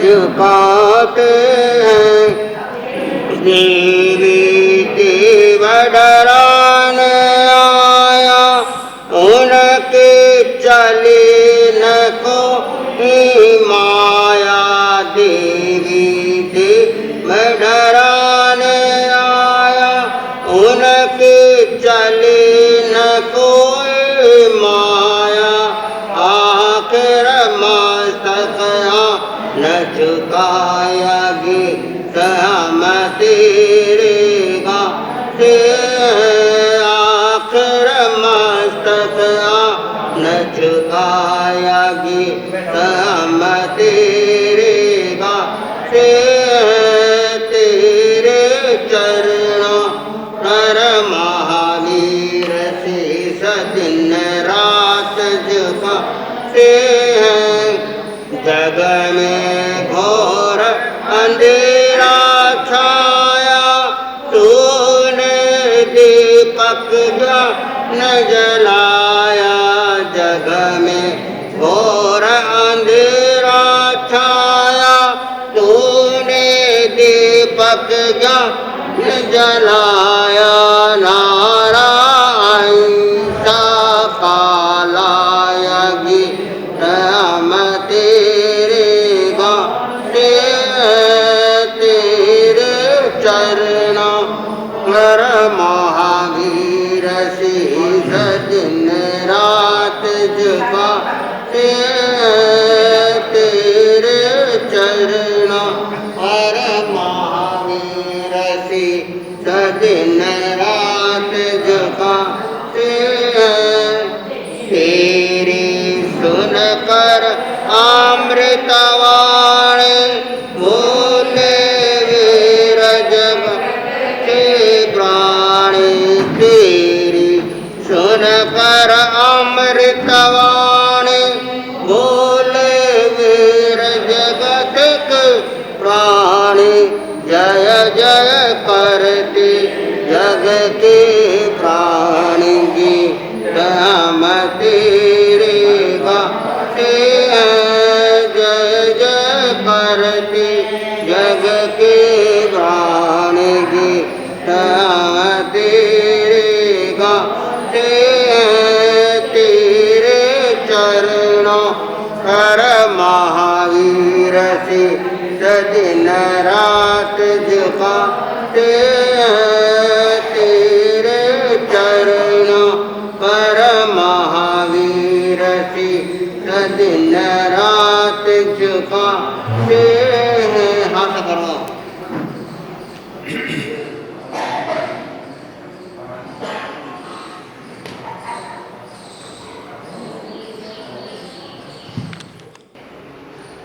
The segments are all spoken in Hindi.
झुकाते हैं देवी देव डराने आया उनके चले न को माया देवी देव डराने आया उनके चले न कोई माया आखिर मस्तक न झुकायागी हम तेरे गाते आखिर मस्तक न झुकायागी हम तेरे गाते तेरे चरणों पर महावीर शीश दिन रात झुकाते हैं जग में घोर अंधेरा छाया तूने दीपक न जलाया जग में घोर अंधेरा छाया तूने दीपक न जलाया नारायण सा कालायगी हम तेरे गाते तेरे चरणों पर महावीर शीश दिन रात झुकाते तेरे चरणों पर महावीर शीश दिन रात झुकाते तेरी सुन कर अमृतवाणी बोले वीर जब के प्राण करती जग के प्राण की हम तेरे गाते हैं। जय जय करती जग के प्राण की हम तेरे गाते हैं। तेरे चरणों कर महावीर से दिन रात झुकाते हैं। तेरे चरणों पर महावीर से दिन रात झुकाते हैं। हाथ करो।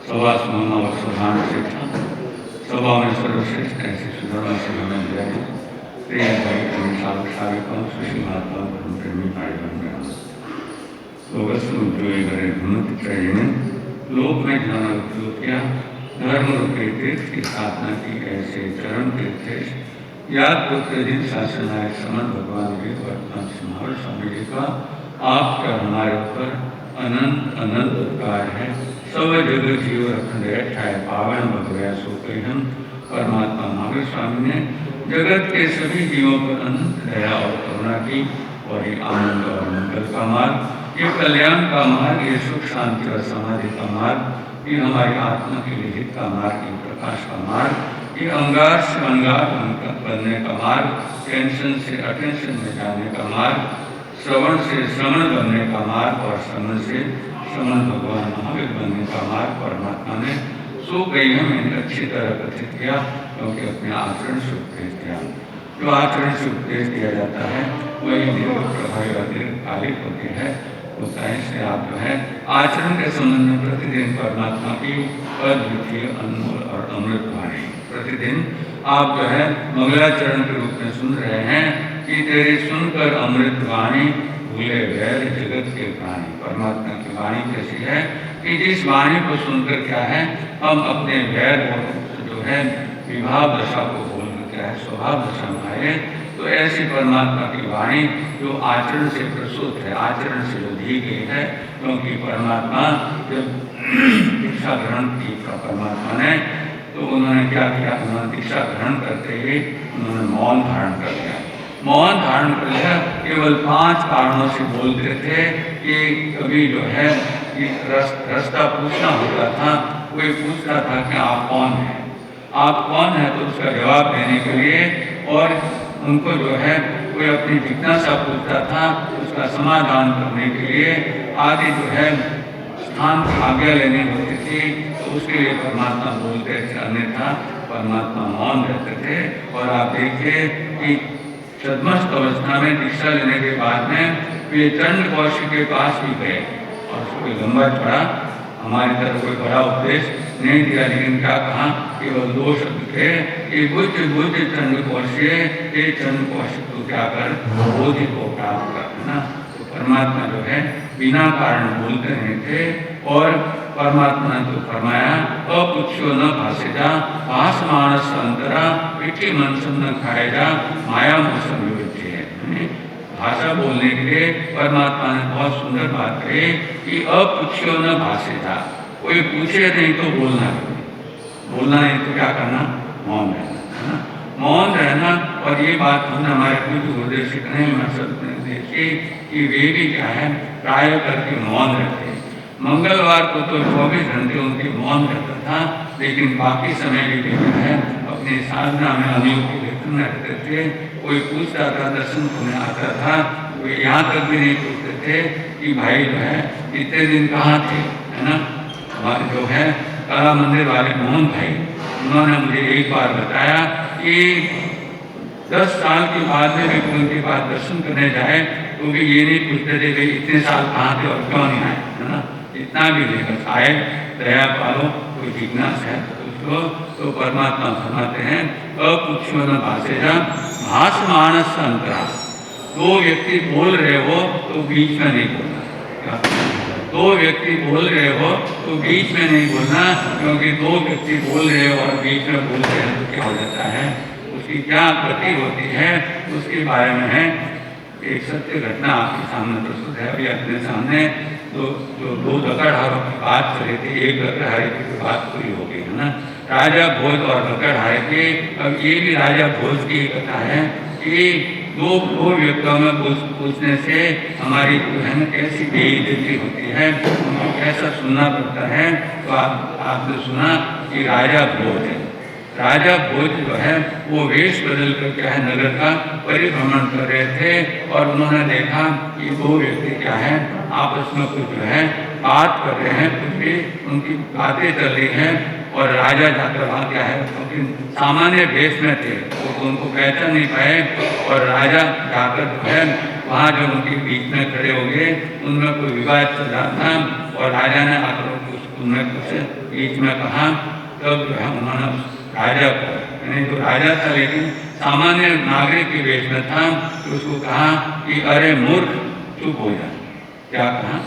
सभा सुनना और सुधान शिक्षा सभा में सर्वश्रेष्ठ ऐसे सुधर्मा सभा में जय प्रिय भाई साविका सुशी महात्मा धर्म प्रेमी भाई बन गया लोगस उद्योग करे भूमि चाहिए लोक में जाना उपयोग किया धर्म रूपे तीर्थ की स्थापना की ऐसे चरण तीर्थेश याद पुत्र जिन शासन आए समन भगवान के वर्तमान समारोह स्वामी जी का आपका हमारे ऊपर अनंत अनंत उपकार है। सब जगत जीव रखन है पावन भगवया सोके हम परमात्मा महावीर स्वामी ने जगत के सभी जीवों पर अनंत दया और करुणा की और ये आनंद और मंगल का मार्ग, ये कल्याण का मार्ग, ये सुख शांति और समाधि का मार्ग, ये हमारी आत्मा के लिए हित का मार्ग, ये प्रकाश का मार्ग, ये अंगार से अंगार बनने का मार्ग, टेंशन से अटेंशन में जाने का मार्ग, श्रवण से श्रवण बनने का मार्ग और श्रवण से श्रवण भगवान महावीर बनने का मार्ग परमात्मा ने सो गई हमें अच्छी तरह कथित किया क्योंकि अपने आचरण से उपदेश दिया। जो आचरण से उपदेश दिया जाता है वही दीर्घ प्रभावी और दीर्घकालिक होती है। तो से आप जो है आचरण के संबंध में प्रतिदिन परमात्मा की अद्वितीय अनमोल और अमृत वाणी प्रतिदिन आप जो है मंगलाचरण के रूप में सुन रहे हैं कि तेरी सुनकर अमृत वाणी भूले वैर जगत के प्राणी। परमात्मा की वाणी कैसी है कि जिस वाणी को सुनकर क्या है हम अपने वैर जो है विभाव दशा को भूल क्या है स्वभाव दशा में आए। तो ऐसी परमात्मा की वाणी जो आचरण से प्रसूत है, आचरण से जो दी गई है, क्योंकि परमात्मा जब दीक्षा ग्रहण की परमात्मा ने तो उन्होंने क्या किया, उन्होंने दीक्षा ग्रहण करते ही उन्होंने मौन धारण कर लिया। मौन धारण कर लिया केवल 5 कारणों से बोलते थे कि कभी जो है रास्ता पूछना होता था, कोई पूछता था कि आप कौन हैं, आप कौन हैं, तो उसका जवाब देने के लिए, और उनको जो है कोई अपनी जिज्ञासा पूछता था उसका समाधान करने के लिए आदि जो है स्थान की आज्ञा लेनी होती थी, तो उसके लिए परमात्मा बोलते थे, अन्यथा परमात्मा मौन रहते थे। और आप देखिए कि छद्मस्त अवस्था में दीक्षा लेने के बाद में वे चंड कौशिक के पास भी गए और कोई लंबा चढ़ा हमारी तरफ कोई बड़ा उपदेश नहीं दिया, लेकिन क्या कहा, केवल 2 शब्द थे कि बुद्ध बुद्ध चंड कौशिक, ये चंड कौशिक तो क्या कर बोधि को प्राप्त कर, है ना। तो परमात्मा जो है बिना कारण बोलते नहीं थे और परमात्मा ने तो फरमाया अपुच्छो न भाषेजा भाष मानस अंतरा पिठी मनसम न खाएजा माया मौसम विवृत्ति है। भाषा बोलने के लिए परमात्मा ने बहुत सुंदर बात कही कि अपुच्छो न भाषेजा, कोई पूछे नहीं तो बोलना नहीं तो क्या करना, मौन रहना, है ना, मौन रहना। और ये बात हमने हमारे पूज्य गुरुदेव से कहीं में देखी कि वे भी क्या है प्राय करके मौन रहते। मंगलवार को तो 24 घंटे उनके मौन रहता था, लेकिन बाकी समय भी क्या है अपनी साधना में अनियुक्त लेखन रहते थे। कोई पूछता था, दर्शन करने आता था, कोई यहाँ तक भी नहीं पूछते थे कि भाई जो है इतने दिन कहाँ थे, है ना। हमारे जो है कला मंदिर वाले मोहन भाई, उन्होंने मुझे एक बार बताया कि 10 साल के बाद में भी उनके पास दर्शन करने जाए तो भी ये नहीं पूछते थे कि इतने साल कहाँ थे और क्यों नहीं आए, है ना। इतना भी लेकर आए, दया पालो, कोई जिज्ञासा है तो उसको तो परमात्मा फरमाते हैं अपुच्छो न भाषेजा भाष मानस अंतरा। 2 व्यक्ति बोल रहे हो तो बीच में नहीं बोलना, 2 व्यक्ति बोल रहे हो तो बीच में नहीं बोलना, क्योंकि 2 व्यक्ति बोल रहे हो और बीच में बोल रहे हैं तो क्या हो जाता है, उसकी क्या गति होती है उसके बारे में है। एक सत्य घटना आपके सामने प्रस्तुत है। अभी अपने सामने जो दो लकड़हारों की बात कर रहे थे, एक लकड़हारे की बात पूरी हो गई है ना, राजा भोज और लकड़हारे की। अब ये भी राजा भोज की कथा है कि दो व्यक्तियों में पूछने से हमारी जो है ना कैसी बेइज्जती होती है, उनको कैसा सुनना पड़ता है। तो आपने सुना कि राजा भोज है, राजा भोज जो है वो वेश बदल कर क्या है नगर का परिभ्रमण कर रहे थे और उन्होंने देखा कि दो व्यक्ति क्या है आपस में कुछ जो है बात कर रहे हैं, कुछ भी उनकी बातें चल रही हैं। और राजा जाकर वहाँ क्या है क्योंकि सामान्य भेष में थे तो उनको पहचान नहीं पाए और राजा जाकर जो है वहाँ जो उनके बीच में खड़े हो गए, उनमें कोई विवाद चल रहा था और राजा ने आकर उनमें कुछ बीच में कहा। तब जो है उन्होंने राजा को, यानी जो राजा था लेकिन सामान्य नागरिक के वेश में था, तो उसको कहा कि अरे मूर्ख चुप हो जा। क्या कहा?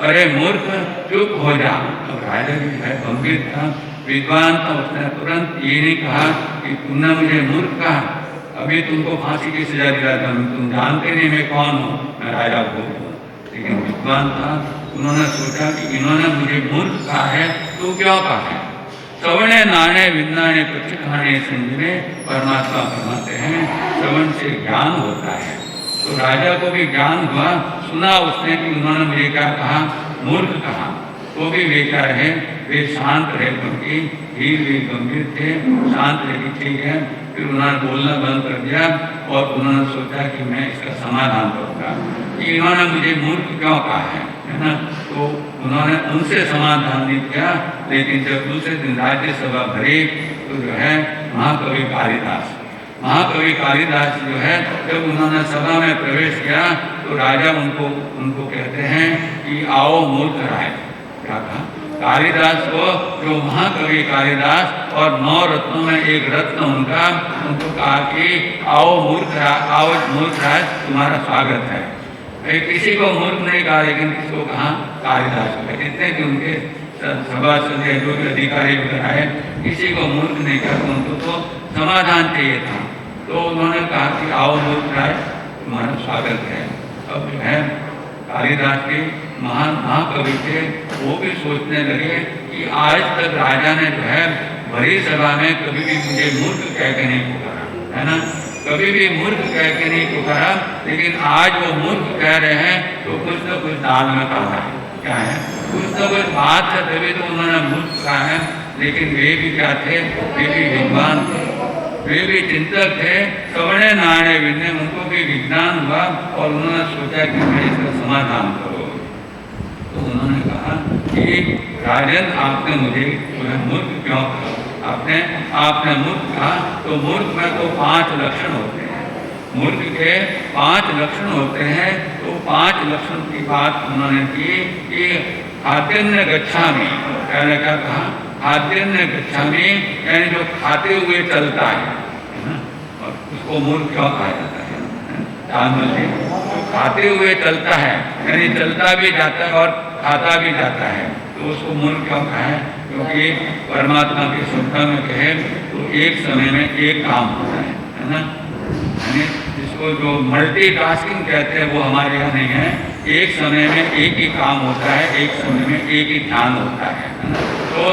अरे मूर्ख चुप हो जा। अब राजा भी है गंभीर था, विद्वान था, उसने तुरंत ये नहीं कहा कि तुमने मुझे मूर्ख कहा, अभी तुमको फांसी की सजा दिलाता हूँ, तुम जानते नहीं मैं कौन हूँ, मैं राजा भोज हूँ। लेकिन विद्वान था, उन्होंने सोचा कि इन्होंने मुझे मूर्ख कहा है तो क्यों कहा है। श्रवणे नाणे विज्ञाने प्रत्यक्षाणे संजने, परमात्मा फरमाते हैं श्रवण से ज्ञान होता है। तो राजा को भी ज्ञान हुआ, सुना उसने कि उन्होंने मुझे क्या कहा, मूर्ख कहा। तो भी वे क्या रहे, वे शांत रहे, क्योंकि धीर वे गंभीर थे, शांत रहे ठीक है। फिर उन्होंने बोलना बंद कर दिया और उन्होंने सोचा कि मैं इसका समाधान करूँगा कि इन्होंने मुझे मूर्ख क्यों कहा है ना। तो उन्होंने उनसे समाधान नहीं किया, लेकिन जब दूसरे दिन राज्यसभा भरी तो जो है महाकवि कालिदास जो है जब उन्होंने सभा में प्रवेश किया तो राजा उनको कहते हैं कि आओ मूर्ख राय। क्या कहा? कालिदास को, जो महाकवि कालिदास और 9 रत्नों में एक रत्न उनको कहा कि आओ मूर्ख राय तुम्हारा स्वागत है। किसी को मूर्ख नहीं कहा, लेकिन किसको कहा? कालिदास को। जितने कि उनके सभासद है जो भी अधिकारी वगैरह है, किसी को मूर्ख नहीं कहा, तो उनको तो समाधान चाहिए था। तो उन्होंने कहा कि आओ मूर्ख राय तुम्हारा स्वागत है। अब जो है कालिदास के महान महाकवि थे, वो भी सोचने लगे कि आज तक राजा ने जो है भरी सभा में कभी भी मुझे मूर्ख कह के नहीं पुकारा, है ना, कभी भी मूर्ख कह के नहीं पुकारा, लेकिन आज वो मूर्ख कह रहे हैं तो कुछ न कुछ दाल में कहा है। क्या है? कुछ न कुछ बात है, तभी तो उन्होंने मूर्ख कहा है। लेकिन वे भी क्या थे, वे भी विद्वान थे, वे भी चिंतक थे। श्रवणे नाणे विज्ञान, उनको भी विज्ञान हुआ और उन्होंने सोचा कि मैं इसका समाधान करो। तो उन्होंने कहा कि राजन आपने मुझे मूर्ख क्यों कहा? आपने मूर्ख कहा, तो मूर्ख में तो 5 लक्षण होते हैं, मूर्ख के 5 लक्षण होते हैं। तो 5 लक्षण की बात उन्होंने की कि खाद्यान्न गच्छामि, पहले क्या कहा? खाद्यान्न गच्छामि, यानी जो खाते हुए चलता है ना, और उसको मूर्ख क्यों कहा जाता है? खाते हुए चलता है, यानी चलता भी जाता है और खाता भी जाता है, तो उसको मूर्ख क्यों कहा है? क्योंकि परमात्मा के शब्द में कहे तो एक समय में एक काम होता है ना, यानी जिसको जो मल्टीटास्किंग कहते हैं वो हमारे यहाँ नहीं है। एक समय में एक ही काम होता है, एक समय में एक ही ध्यान होता है ना। तो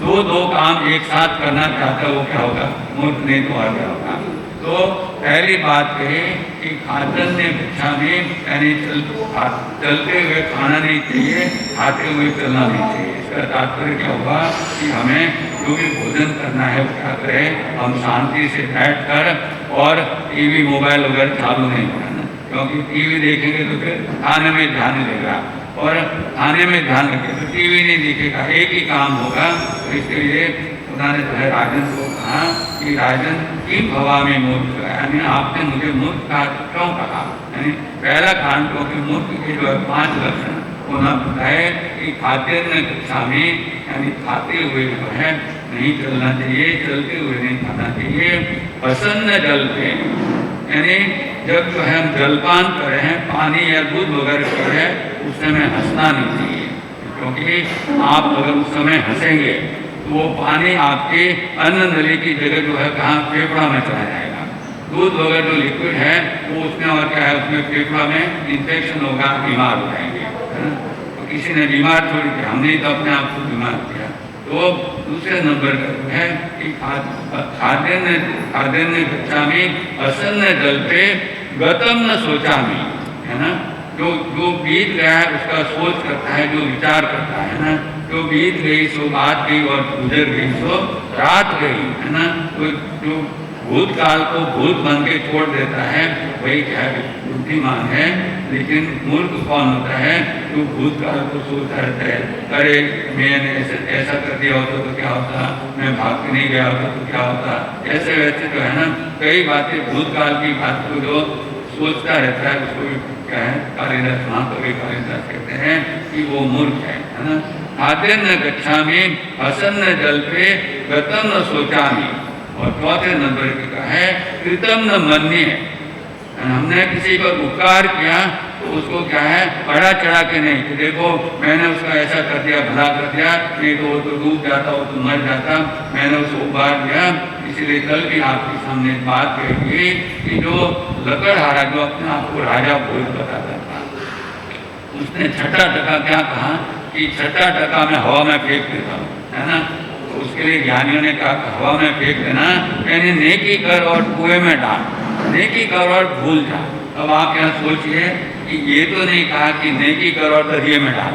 जो दो काम एक साथ करना चाहता है वो क्या होगा? मूर्ख नहीं तो और क्या होगा? तो पहली बात कही कि खाद्यान्न गच्छामि, यानी चलते हुए खाना नहीं चाहिए, खाते हुए चलना नहीं चाहिए। इसका तात्पर्य क्या हुआ कि हमें जो भी भोजन करना है वो क्या करें, हम शांति से बैठकर और टीवी मोबाइल वगैरह चालू नहीं करना, क्योंकि टीवी देखेंगे तो फिर खाने में ध्यान लगेगा और खाने में ध्यान लगेगा तो टीवी नहीं दिखेगा, एक ही काम होगा। तो इसके लिए उन्होंने जो है राजन को कहा कि राजन किम भवा में मूर्ख, यानी आपने मुझे मूर्ख कहा क्यों कहा? यानी पहला कारण क्योंकि मूर्ख के जो 5 लक्षण उन्होंने बताए कि खाद्यान्न गच्छामि, यानी खाते हुए जो है नहीं चलना चाहिए, चलते हुए नहीं खाना चाहिए। प्रसन्न जल पे, यानी जब जो है हम जलपान कर रहे हैं, पानी या दूध वगैरह पी रहे हैं, उस समय हंसना नहीं चाहिए, क्योंकि आप अगर उस समय हंसेंगे तो वो पानी आपके अन्न नली की जगह जो है कहाँ फेफड़ा में चला जाएगा। दूध वगैरह जो लिक्विड है वो उसमें और क्या है, उसमें फेफड़ा में इन्फेक्शन होगा, बीमार हो जाएंगे, है ना। तो किसी ने बीमार छोड़ दिया, हमने तो अपने आप को बीमार किया। तो दूसरे नंबर का जो है कि खाद्यान्न गच्छामि असन्न जल्पे गतम न सोचामि, है ना। जो बीत गया है उसका सोच करता है, जो विचार करता है ना, जो बीत गई सो बात गई और गुजर गई सो रात गई, है ना। तो जो भूतकाल को भूत बन के छोड़ देता है वही क्या है, बुद्धिमान है। लेकिन मूर्ख कौन होता है, जो भूतकाल को सोचता रहता है, अरे मैंने ऐसा कर दिया होता तो क्या होता, मैं भाग के नहीं गया होता तो क्या होता, ऐसे वैसे जो है ना कई बातें भूतकाल की बात को जो सोचता रहता है उसको क्या है कालिदास, महाकवि कालिदास कहते हैं कि वो मूर्ख है ना। खाद्यान्न गच्छामि असन्न जल्पे गतम न सोचामि। और चौथे नंबर का है कृतम न मन्ये। हमने किसी पर उपकार किया तो उसको क्या है बढ़ा चढ़ा के नहीं कि देखो मैंने उसका ऐसा कर दिया, भला कर दिया, नहीं तो वो तो डूब जाता, वो तो मर जाता, मैंने उसको उबार दिया। इसलिए कल भी आपके सामने बात कही कि जो लकड़हारा जो अपने आप को राजा भोज बताता था, उसने छठा टका क्या कहा कि छठा टका मैं हवा में फेंक देता हूँ, है ना। तो उसके लिए ज्ञानियों ने कहा हवा में फेंक देना यानी नेकी कर और कुएं में डाल, नेकी कर और भूल जा। अब आप यहाँ सोचिए कि ये तो नहीं कहा कि नेकी कर और दरिये में डाल,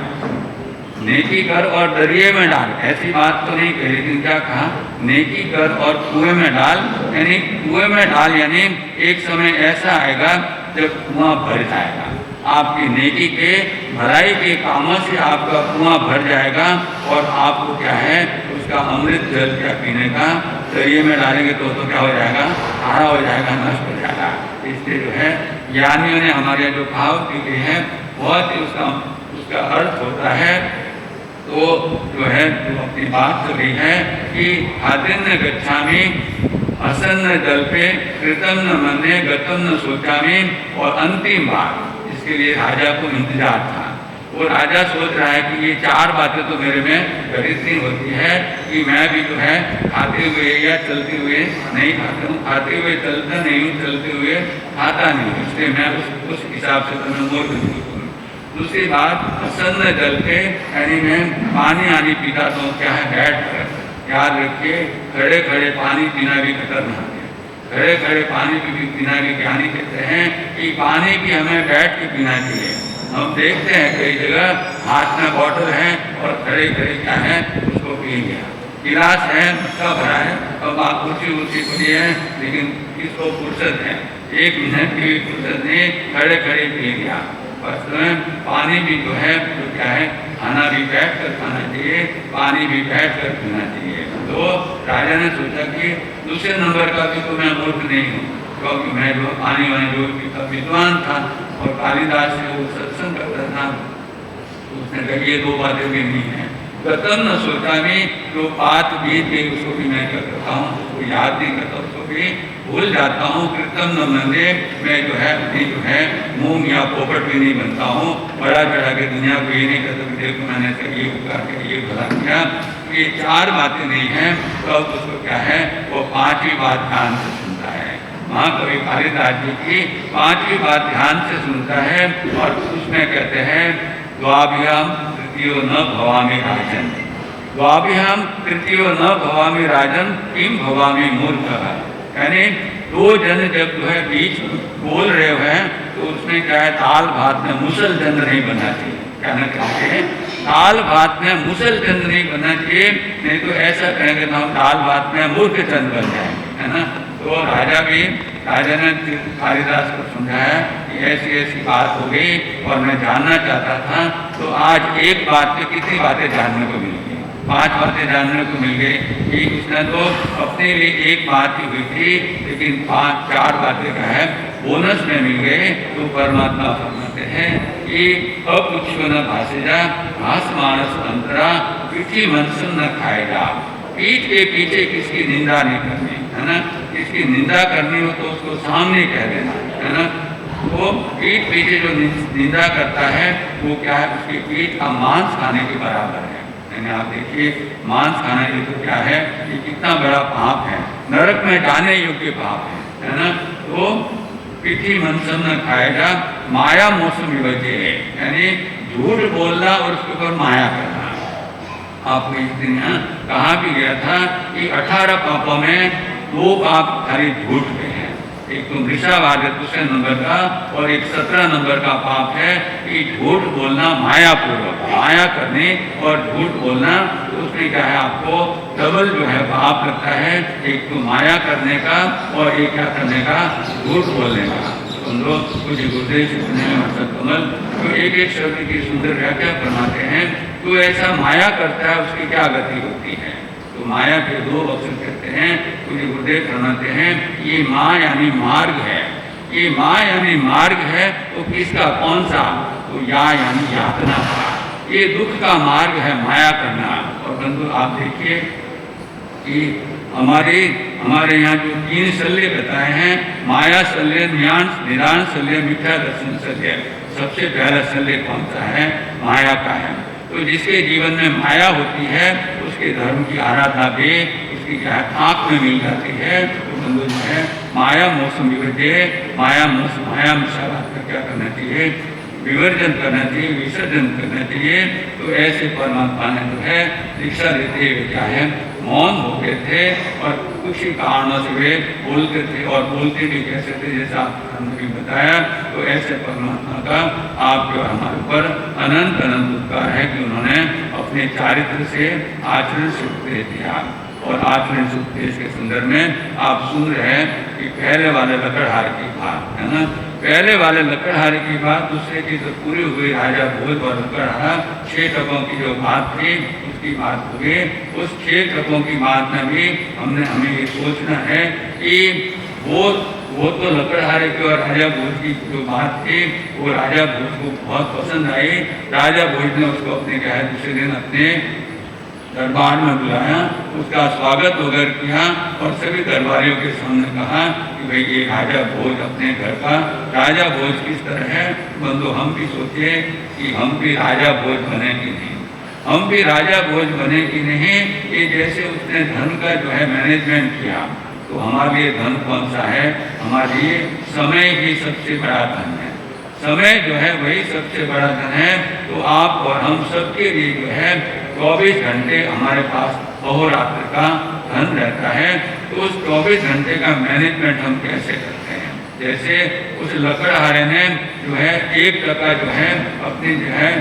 नेकी कर और दरिये में डाल, ऐसी बात तो नहीं कही, लेकिन क्या कहा नेकी कर और कुएं में डाल। यानी कुएं में डाल यानी एक समय ऐसा आएगा जब कुआं भर जाएगा, आपकी नेकी के भलाई के कामों से आपका कुआं भर जाएगा और आपको क्या है उसका अमृत जल क्या पीने का, दरिये में डालेंगे तो क्या हो जाएगा, खारा हो जाएगा, नष्ट हो जाएगा। इसलिए जो है ज्ञानियों ने हमारे जो भाव की है बहुत ही उसका अर्थ होता है। तो जो है जो अपनी बात चल रही है कि खाद्यान्न गच्छामि असन्न जल्पे कृतम न मन्ये गतम न सोचामि। और अंतिम बात इसके लिए राजा को इंतजार था। वो राजा सोच रहा है कि ये चार बातें तो मेरे में घटित नहीं होती है कि मैं भी जो है खाते हुए या चलते हुए नहीं खाता हूँ, खाते हुए चलता नहीं हूँ, चलते हुए खाता नहीं हूँ, इसलिए मैं उस हिसाब से तो मैं मूर्ख नहीं हूँ। दूसरी बात असन्न जल के यानी मैं पानी आनी पीता तो क्या है बैठ कर, याद रखिए खड़े खड़े पानी पीना भी खतरनाक है। खड़े खड़े पानी भी पीना भी ज्ञानी कहते हैं कि पानी भी हमें बैठ के पीना चाहिए। हम देखते हैं कई जगह हाथ में बॉटल है और खड़े खड़े क्या है उसको पी लिया, गिलास है मटका भरा है, अब आप ऊँची ऊँची पी है, लेकिन इसको फुर्सत है, 1 मिनट की फुर्सत ने खड़े खड़े पी लिया। बस पानी भी जो है तो क्या है खाना भी बैठ कर खाना चाहिए, पानी भी बैठ कर पीना चाहिए। तो राजा ने सोचा कि दूसरे नंबर का भी तो मैं मूर्ख नहीं हूँ, क्योंकि मैं जो पानी वानी जो विद्वान था और कालिदास से वो सत्संग करता था, तो उसने कहा ये 2 बातें भी नहीं है। गतम न सोचा भी जो बात बीत गई उसको भी मैं क्या करता हूँ, उसको याद नहीं करता, उसको भी भूल जाता हूँ। कृतम न मन्ये मैं जो है अपनी जो है मुँह या पोपट भी नहीं बनता हूँ, बड़ा चढ़ा के दुनिया को ये नहीं कहता कि देखो मैंने ये उपकार किया, ये भला किया। ये 4 बातें नहीं हैं तो अब उसको क्या है वो 5वीं बात ध्यान से सुनता है। महाकवि कालिदास जी की 5वीं बात ध्यान से सुनता है और उसमें कहते हैं द्वाभ्याम तृतीयो न भवामि राजन, द्वाभ्याम तृतीयो न भवामि राजन किम भवामि मूर्खः। यानी 2 जन जब जो है बीच बोल रहे हैं तो उसमें क्या है दाल भात में मुसल चंद्र नहीं बनना चाहिए। कहना चाहिए दाल भात में मुसल चंद्र नहीं बनना चाहिए, नहीं तो ऐसा कहेंगे तो हम दाल भात में मूर्ख चंद्र बन जाएंगे, है ना। तो राजा ने कालिदास को समझाया कि ऐसी ऐसी बात हो गई और मैं जानना चाहता था। तो आज एक बात पे कितनी बातें जानने को मिल गई, 5 बातें जानने को मिल गई कि उसने तो अपने लिए एक बात ही हुई थी, लेकिन 4 बातें का है बोनस में मिल गए। तो परमात्मा फरमाते हैं कि अपुच्छो न भाषेजा भास मानस अंतरा पीठी मनसुन न खाएगा। पीठ के पीछे किसकी निंदा नहीं करनी, है ना। किसकी निंदा करनी हो तो उसको सामने कह देना, है ना। तो पीठ पीछे जो निंदा करता है वो क्या है उसकी पीठ का मांस खाने के बराबर यानी आप देखिए मांस खाना ये तो क्या है, ये कितना बड़ा पाप है, नरक में जाने योग्य पाप है ना। तो पीठी मनसन न खाएगा, माया मौसम विवजे है, यानी झूठ बोलना और उसके ऊपर माया करना। आपको इस दिन यहाँ कहा भी गया था कि 18 पापों में 2 पाप खाली झूठ के हैं। एक तो मृषावाद है दूसरे नंबर का, और एक 17 नंबर का पाप है कि झूठ बोलना माया पूर्वक, माया करने और झूठ बोलना। तो उसमें क्या है, आपको डबल जो है पाप लगता है, एक तो माया करने का और एक क्या करने का, झूठ बोलने का। हम लोग कुछ गुरुदेव से सुनने में कमल तो एक एक शब्द की सुंदर व्याख्या फरमाते हैं। तो ऐसा माया करता है उसकी क्या गति होती है। तो माया के 2 अक्षर कहते हैं, कुछ गुरुदेव फरमाते हैं ये माँ यानी मार्ग है, ये माँ यानी मार्ग है। तो किसका, कौन सा, तो या यानी यातना का, ये दुख का मार्ग है माया करना। और बंधु आप देखिए कि हमारे यहाँ जो 3 शल्य बताए हैं, माया शल्य, निदान शल्य, मिथ्या दर्शन शल्य। सबसे पहला शल्य कौन सा है, माया का है। तो जिसके जीवन में माया होती है उसके धर्म की आराधना भी उसकी क्या है, आँख में मिल जाती है। तो बंधु जो है माया मौसम विवर्जे, माया मिशावाद का क्या करना चाहिए, विवर्जन करना चाहिए, विसर्जन करना चाहिए। तो ऐसे परमात्मा ने जो है दीक्षा देते हुए क्या है, मौन हो गए थे और कुछ ही कारणों से वे बोलते थे, और बोलते भी कैसे थे, जैसा हमने भी बताया। तो ऐसे परमात्मा का आप जो हमारे ऊपर अनंत उपकार है कि उन्होंने अपने चारित्र से आचरण से उपदेश दिया। और आचरण से उपदेश के संदर्भ में आप सुन रहे हैं कि पहले वाले लकड़हारे की बात है ना, पहले वाले लकड़हारे की बात, दूसरे की तो पूरी हुई राजा भोज और लकड़हारा 6 टकों की जो बात थी उसकी बात हुई। उस 6 टकों की बात में भी हमें ये सोचना है कि वो तो लकड़हारे की और राजा भोज की जो बात थी वो राजा भोज को बहुत पसंद आई। राजा भोज ने उसको अपने क्या है दूसरे दिन अपने दरबार में बुलाया, उसका स्वागत वगैरह किया और सभी दरबारियों के सामने कहा कि भाई ये राजा भोज अपने घर का राजा भोज किस तरह है। बंधु हम भी सोचे कि हम भी राजा भोज बने कि नहीं, हम भी राजा भोज बने कि नहीं। ये जैसे उसने धन का जो है मैनेजमेंट किया, तो हमारे लिए धन कौन सा है, हमारे लिए समय ही सबसे बड़ा धन है। समय जो है वही सबसे बड़ा धन है। तो आप और हम सबके लिए जो है 24 घंटे हमारे पास अहोरात्र का धन रहता है। तो उस 24 घंटे का मैनेजमेंट हम कैसे करते हैं। जैसे उस लकड़हारे ने जो है 1 टका जो है अपनी जो है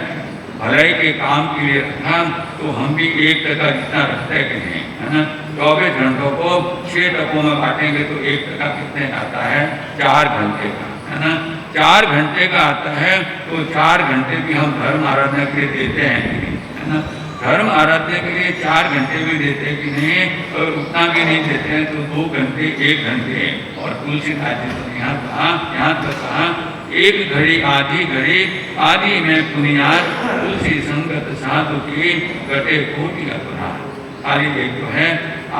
भलाई के काम के लिए रखा, तो हम भी 1 टका जितना रखते हैं कि नहीं, है ना। 24 घंटों को 6 टकों में बांटेंगे तो 1 टका कितने का आता है, 4 घंटे का, है ना। 4 घंटे का आता है। तो 4 घंटे भी हम धर्म आराधना के लिए देते हैं कि नहीं, है ना। धर्म आराधना के लिए 4 घंटे भी देते हैं कि नहीं, और उतना भी नहीं देते हैं तो 2 घंटे 1 घंटे। और तुलसीदास जी तो यहाँ तक कहा 1 घड़ी आधी घड़ी आदि में पुनियार, तुलसी संगत साधु की घटे कोटि अपराध। आदि एक जो है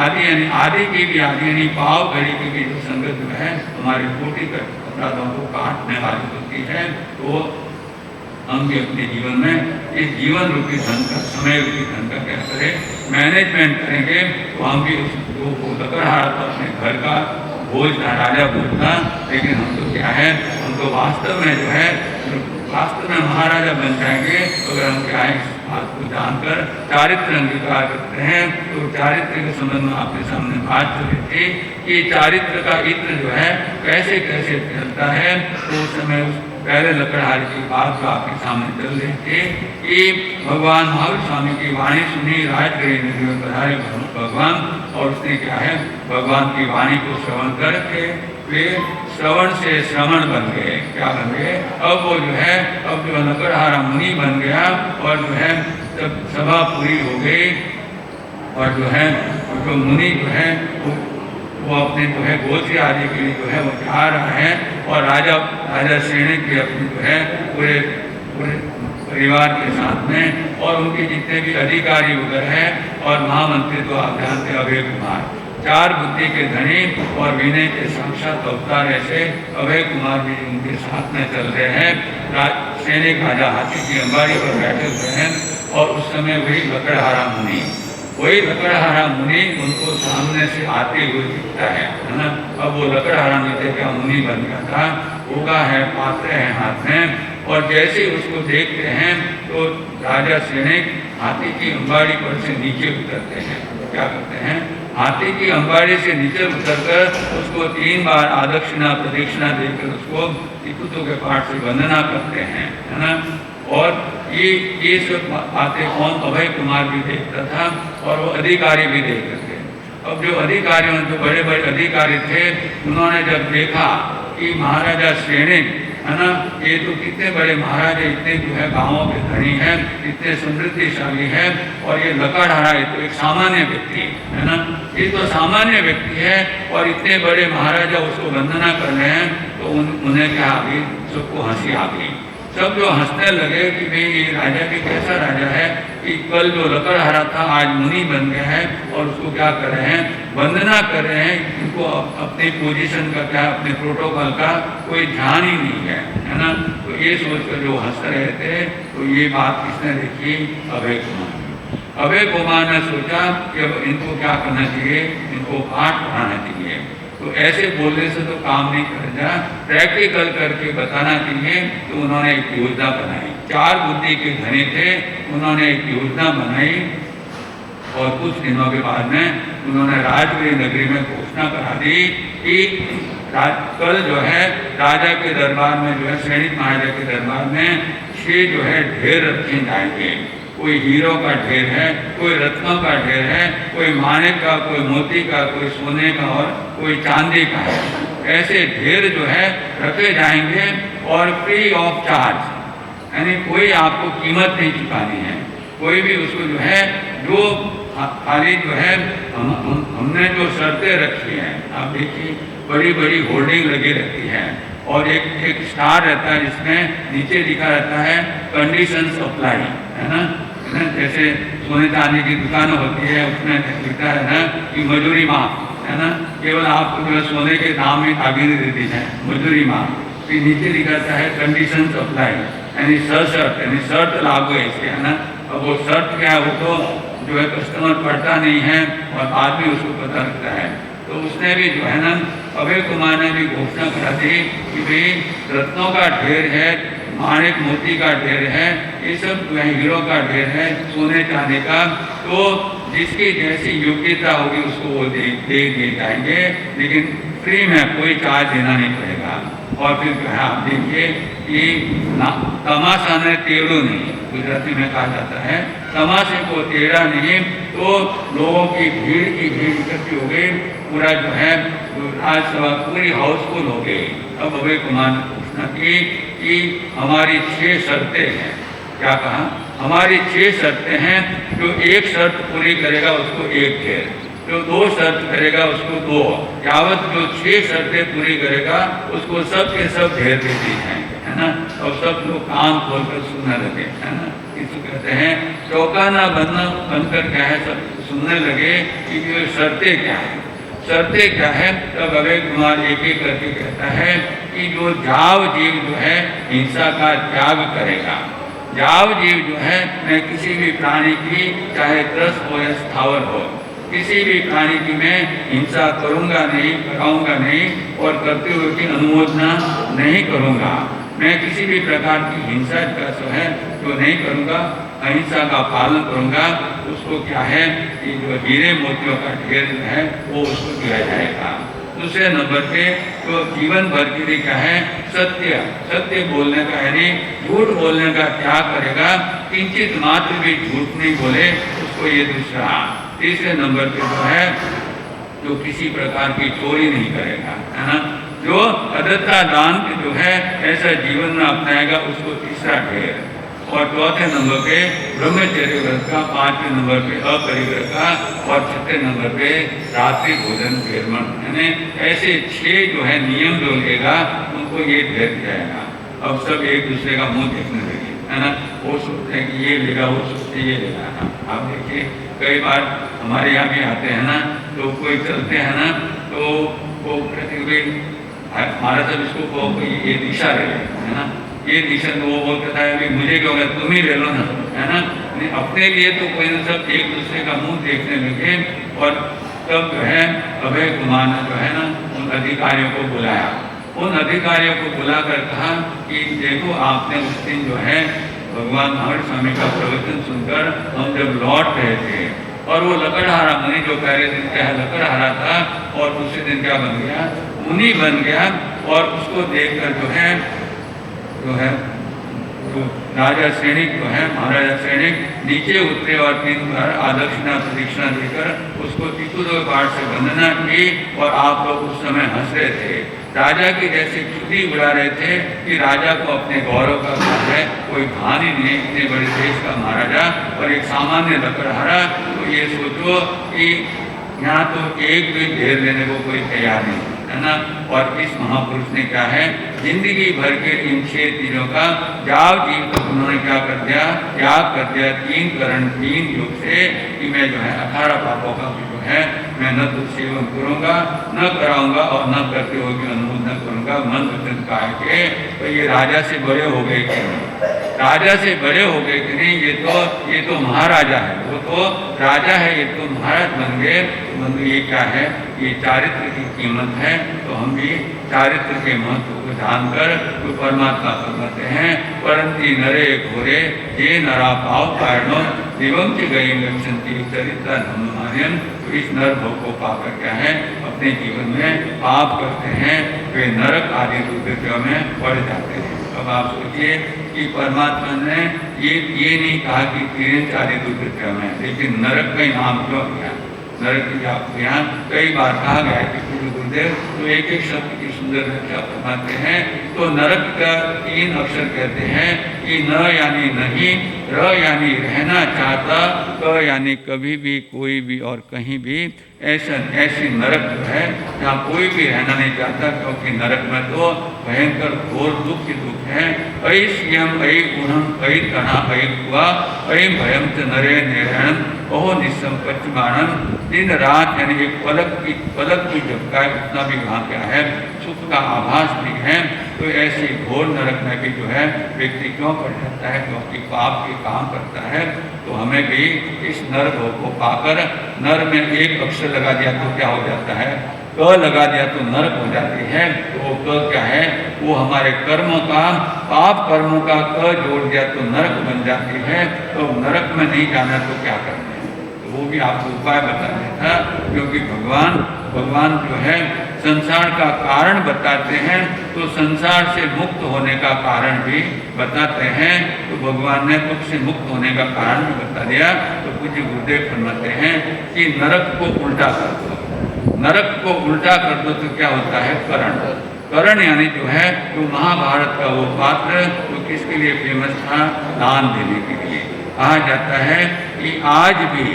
आदि यानी आदि की भी आदि यानी पाव घड़ी की भी जो संगत जो है हमारे कोटि अपराधों को काटने वाली होती है। तो हम भी अपने जीवन में इस जीवन रूपी धन का, समय रूपी धन का क्या करें, मैनेजमेंट करेंगे। तो हम भी उस लकड़हारा तो अपने घर का भोज था, राजा भोज था, लेकिन हम तो क्या है, हम तो वास्तव में जो है वास्तव में महाराजा बन जाएंगे अगर हम क्या है इस बात को जानकर चारित्र अंगीकार करते हैं। तो चारित्र के संबंध में आपके सामने बात चली थी कि चारित्र का इत्र जो है कैसे कैसे चलता है। तो उस समय उस पहले लकड़हारे की बात तो आपके सामने चल रही थी कि भगवान महावीर स्वामी की वाणी सुनी, राजगृह नगरी में पधारे भगवान, और उसने क्या है भगवान की वाणी को श्रवण करके वे श्रवण से श्रवण बन गए। क्या बन गए, अब वो जो है अब जो लकड़हारा मुनि बन गया, और जो है जब सभा पूरी हो गई और जो है जो मुनि जो है वो अपने जो है गोत्री आदि के लिए जो है वो जा रहा है, और राजा श्रेणी के अपने जो है पूरे परिवार के साथ में, और उनके जितने भी अधिकारी वगैरह हैं, और महामंत्री तो आप जानते अभय कुमार, 4 बुद्धि के धनी और विनय के साक्षात अवतार ऐसे अभय कुमार भी उनके साथ में चल रहे हैं। सैनिक राजा हाथी की अंबारी पर बैठे हुए हैं। और उस समय वही लकड़हारा मुनि उनको सामने से आते हुए दिखता है ना। अब वो लकड़हारा नहीं थे, क्या मुनि बन गया था, होगा है, पात्र है हाथ में। और जैसे उसको देखते हैं तो राजा सैनिक हाथी की अंबाड़ी पर से नीचे उतरते हैं। क्या करते हैं, हाथी की अंबाड़ी से नीचे उतरकर उसको 3 बार आदक्षिणा प्रदक्षिणा देकर उसको इकुतों के पाठ से वंदना करते हैं, है ना। और ये सब बातें कौन, अभय कुमार भी देखता था और वो अधिकारी भी देखते थे। अब जो अधिकारियों, जो बड़े बड़े अधिकारी थे, उन्होंने जब देखा कि महाराजा सैनिक, है ना, ये तो कितने बड़े महाराजा, इतने जो है गांवों के धनी हैं, इतने समृद्धिशाली हैं, और ये लकड़हारा है तो एक सामान्य व्यक्ति है ना, ये तो सामान्य व्यक्ति है और इतने बड़े महाराजा उसको वंदना कर रहे हैं। तो उन्हें क्या आ गई, सबको हंसी आ गई। सब जो हंसने लगे कि भाई ये राजा भी कैसा राजा है कि कल जो लकड़हारा था आज मुनि बन गया है और उसको क्या कर रहे हैं, वंदना कर रहे हैं। इनको अपनी पोजीशन का क्या, अपने प्रोटोकॉल का कोई ध्यान ही नहीं है ना। तो ये सोचकर जो हंस रहे थे, तो ये बात किसने देखी, अभय कुमार। अभय कुमार ने सोचा कि अब इनको क्या करना चाहिए, इनको पाठ पढ़ाना चाहिए। तो ऐसे बोलने से तो काम नहीं करेगा, प्रैक्टिकल करके बताना चाहिए। तो उन्होंने एक योजना बनाई, 4 बुद्धि के धनी थे, उन्होंने एक योजना बनाई। और कुछ दिनों के बाद में उन्होंने राजगीर नगरी में घोषणा करा दी कि कल जो है राजा के दरबार में, जो है सैनिक महाराजा के दरबार में 6 जो है ढेर रखे जाएंगे। कोई हीरो का ढेर है, कोई रत्नों का ढेर है, कोई माणिक का, कोई मोती का, कोई सोने का और कोई चांदी का है। ऐसे ढेर जो है रखे जाएंगे और फ्री ऑफ चार्ज, यानी कोई आपको कीमत नहीं चुकानी है। कोई भी उसको जो है, जो खाली जो है हमने जो शर्तें रखी हैं, आप देखिए बड़ी बड़ी होर्डिंग लगी रहती है और एक स्टार रहता है जिसमें नीचे लिखा रहता है कंडीशन अप्लाई, है ना। जैसे सोने चांदी की दुकान होती है, उसमें लिखा है ना कि मजूरी माफ, है ना, केवल आपको जो है सोने के दाम में ताबीज़ दे दी जाए, मजूरी माफ। फिर नीचे लिखा रहता है कंडीशन अप्लाई, यानी शर्त, यानी शर्त लागू है इसके, है ना। अब वो शर्त क्या है, वो तो जो है कस्टमर पढ़ता नहीं है और बाद में उसको पता लगता है। तो उसने भी जो है ना, अभय कुमार ने भी घोषणा करा दी कि भाई रत्नों का ढेर है, माणिक मोती का ढेर है, ये सब जो है हीरो का ढेर है, सोने चांदी का। तो जिसकी जैसी योग्यता होगी उसको वो दे दिए जाएंगे, लेकिन फ्री में, कोई चार्ज देना नहीं पड़ेगा। और फिर जो है आप देखिए कि तमाशा ने टेढ़ो नहीं, गुजराती में कहा जाता है, तमाशे को टेढ़ा नहीं। तो लोगों की भीड़ इकट्ठी हो गई, पूरा जो है राजसभा पूरी हाउसफुल हो गई। अब अभय कुमार ने घोषणा की कि हमारी 6 शर्तें हैं। क्या कहा, हमारी 6 शर्तें हैं, जो 1 शर्त पूरी करेगा उसको 1 ढेर, जो 2 शर्त करेगा उसको 2, यावत जो 6 शर्तें पूरी करेगा उसको सब के सब ढेर दे दी जाएंगे, है ना। और सब लोग कान खोलकर सुनने लगे, है ना। इसको कहते हैं चौकाना बनकर क्या है, सब सुनने लगे कि ये शर्तें क्या है, शर्तें क्या है। तब अभय कुमार एक एक करके कहता है कि जो जाव जीव जो है हिंसा का त्याग करेगा, जाव जीव जो है, मैं किसी भी प्राणी की, चाहे त्रस्त हो या स्थावर हो, किसी भी प्राणी की मैं हिंसा करूंगा नहीं, कराऊंगा नहीं, और करते हुए की अनुमोदना नहीं करूंगा। मैं किसी भी प्रकार की हिंसा का जो है जो नहीं करूंगा, अहिंसा का पालन करूंगा। उसको क्या है कि जो हीरे मोतियों का ढेर जो है वो उसको दिया जाएगा। दूसरे नंबर पे तो जीवन भर के लिए क्या है, सत्य बोलने का, यानी झूठ बोलने का त्याग करेगा, किंचित मात्र भी झूठ नहीं बोले, उसको ये दूसरा। तीसरे नंबर पे जो है, जो किसी प्रकार की चोरी नहीं करेगा, है ना, जो अदत्ता दान जो है ऐसा जीवन में अपनाएगा, उसको तीसरा ढेर। और चौथे नंबर पे ब्रह्मचर्य व्रत का, 5वें नंबर पे अपरिग्रह का, और 6ठे नंबर पे रात्रि भोजन विरमण, यानी ऐसे 6 जो है नियम जो लेगा उनको ये ढेर जाएगा। अब सब एक दूसरे का मुंह देखने लगे, है ना। वो सोचते हैं कि ये लेगा, वो सोचते ये लेगा। आप देखिए कई बार हमारे यहाँ भी आते हैं ना, तो कोई चलते हैं ना, तो वो कहते हुए हमारा सब इसको ये दिशा ले, है ना, ये दिशा। तो वो बोलता है मुझे क्यों, तुम ही ले लो ना, है ना। अपने लिए तो कोई न सब एक दूसरे का मुंह देखने लगे। और तब जो है अभय कुमार ने जो है ना उन अधिकारियों को बुलाया। उन अधिकारियों को बुलाकर कहा कि देखो, आपने उस दिन जो है भगवान महावीर स्वामी का प्रवचन सुनकर हम जब लौट रहे थे और वो लकड़हारा मुनि जो पहले दिन क्या है लकड़हारा था और दूसरे दिन क्या बन गया, मुनि बन गया। और उसको देखकर जो है तो राजा सैनिक जो है महाराजा सैनिक नीचे उतरे और 3 बार आदक्षिणा प्रदक्षिणा देकर उसको चितुदो पाठ से वंदना की। और आप लोग उस समय हंस रहे थे, राजा की जैसे चुगली उड़ा रहे थे कि राजा को अपने गौरव का है कोई भान ही नहीं, इतने बड़े देश का महाराजा और एक सामान्य लकड़हारा। तो ये सोचो कि यहाँ तो एक भी ढेर लेने को कोई तैयार नहीं है ना। और इस महापुरुष ने क्या है जिंदगी भर के इन 6 चीजों का जाव जीव तक उन्होंने क्या कर दिया, त्याग कर दिया 3 करण 3 योग से कि मैं जो है 18 पापों का जो है मैं न तो सेवन करूँगा, न कराऊंगा और न करते हुए भी अनुमोद न करूँगा मन वचन काय के। तो ये राजा से बड़े हो गए कि नहीं, राजा से बड़े हो गए कि नहीं, ये तो महाराजा है, वो तो राजा है, ये तो महाराज बन गए। बंधु ये क्या है, ये चारित्र की कीमत है। तो हम भी चारित्र के महत्व को जानकर तो परमात्मा फरमाते हैं परंती नरे घोरे ये नरा पाव कारणों दिवम च गई गच्छन्ति चरित्र धर्ममान्यम। तो इस नर भव को पाकर क्या है अपने जीवन में पाप करते हैं, वे नरक आदि दुर्गतियों में पड़ जाते हैं। अब आप सोचिए कि परमात्मा ने ये नहीं कहा कि तिरंज आदि दुर्गतियों में, लेकिन नरक का नाम क्यों किया। नरक की आपको यहाँ कई बार कहा गया है कि पूज्य गुरुदेव तो एक एक शब्द की सुंदर व्याख्या फरमाते हैं। तो नरक का 3 अक्षर कहते हैं कि न यानी नहीं, र यानी रहना चाहता, क यानी कभी भी कोई भी और कहीं भी ऐसी नरक जो है जहाँ कोई भी रहना नहीं चाहता, क्योंकि नरक में तो भयंकर घोर दुख ही दुख है। ऐ श्रियम ऐ गुणम ऐ तना ऐ हुआ ऐ भयम च नरे निरण ओह निसंपच्यमानम। दिन रात यानी एक पलक भी झपकाए उतना भी वहाँ क्या है सुख का आभास नहीं है। तो ऐसी घोर नरक में भी जो है व्यक्ति क्यों पड़ जाता है, क्योंकि पाप के काम करता है। तो हमें भी इस नर भव को पाकर, नर में एक अक्षर लगा दिया तो क्या हो जाता है, क लगा दिया तो नरक हो जाती है। तो क क्या है, वो हमारे कर्मों का, पाप कर्मों का क जोड़ दिया तो नरक बन जाती है। तो नरक में नहीं जाना तो क्या करना है, तो वो भी आपको उपाय बताना था। क्योंकि भगवान जो है संसार का कारण बताते हैं, तो संसार से मुक्त होने का कारण भी बताते हैं। तो भगवान ने दुख से मुक्त होने का कारण भी बता दिया। तो पूज्य गुरुदेव फरमाते हैं कि नरक को उल्टा कर दो, नरक को उल्टा कर दो तो क्या होता है, करण। करण यानी जो है तो महाभारत का वो पात्र तो किसके लिए फेमस था, दान देने के लिए। कहा जाता है कि आज भी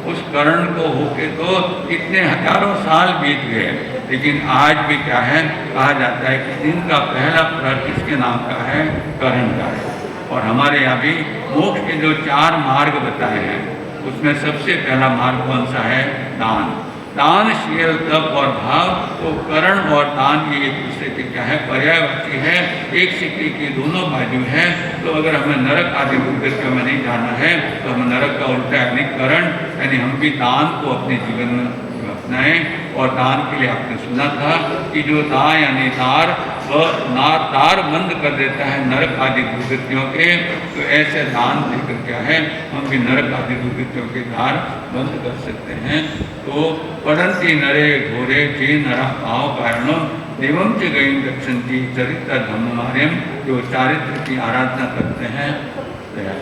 उस कर्ण को होके तो इतने हजारों साल बीत गए, लेकिन आज भी क्या है, कहा जाता है कि दिन का पहला प्रहर किसके नाम का है, कर्ण का है। और हमारे यहाँ भी मोक्ष के जो 4 मार्ग बताए हैं उसमें सबसे पहला मार्ग कौन सा है, दान। दान, शील, तप और भाव। तो करण और दान ये एक दूसरे के क्या है, पर्यायवाची है, एक सिक्के की दोनों बाजू है। तो अगर हमें नरक आदि दुर्गतियों में नहीं जाना है तो हमें नरक का उल्टा यानी करण, यानी हम भी दान को अपने जीवन में अपनाएं। और दान के लिए आपने सुना था कि जो दा यानी तार, वह तार बंद कर देता है नरक आदि दुर्गतियों के। तो ऐसे दान देकर क्या है हम भी नरक आदि दुर्गतियों के द्वार बंद कर सकते हैं। तो पढ़ंती नरे घोरे जे नरा भाव कारणों देवम च गई गच्छन्ति चरित्र धर्ममार्यम। जो चारित्र की आराधना करते हैं दया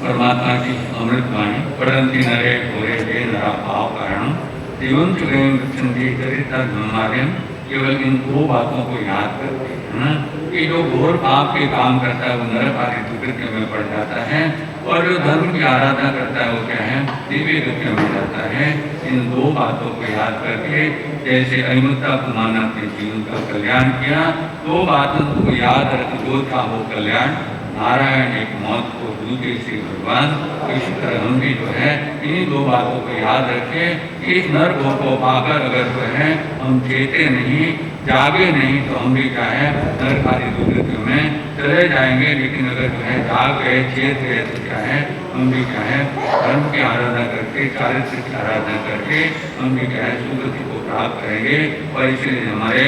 परमात्मा की अमृत वाणी पढ़ंती नरे घोरे जे नरा भाव कारणम देवम च गई गच्छन्ति चरित्र धर्ममार्यम। केवल इन 2 बातों को याद करते हैं कि जो घोर पाप के काम करता है वो नरक आदि दुर्गतियों में पड़ जाता है, और जो धर्म की आराधना करता है वो क्या है, दिव्य गतियों में जाता है। इन 2 बातों को याद करके जैसे अहिमता कुमाना के जीवन का कल्याण किया, 2 बातों को याद रख जो था वो कल्याण नारायण एक मौत को, दूसरे श्री भगवान। इसी तरह हम भी जो है इन्हीं दो बातों को याद रखें। इस नर भोग को पाकर अगर जो है हम चेते नहीं, जागे नहीं, तो हम भी क्या है नरक आदि दुर्गतियों में चले जाएंगे। लेकिन अगर जो है जाग गए, चेत गए, तो क्या है हम भी क्या है धर्म की आराधना करके, चारित्र की आराधना करके हम भी क्या है सुगति को प्राप्त करेंगे। और इसलिए हमारे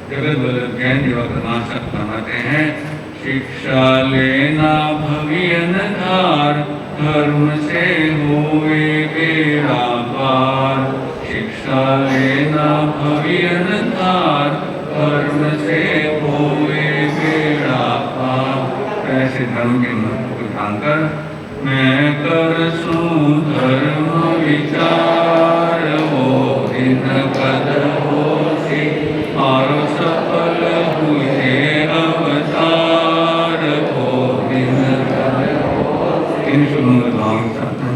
जगत वल्लभ जैन जी भगवान सब फरमाते हैं, शिक्षा लेना भवियन धार, धर्म से होवे बेड़ा पार। शिक्षा लेना भवियन धार, धर्म से होवे बेड़ा पार। ऐसे धर्म के महत्व को जानकर मैं करसूं धर्म विचार, वो दिन कद होसी मारो सफल हुए अवतार। वो दिन कद होसी इन शुभ भाव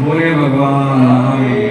बोले भगवान महावीर।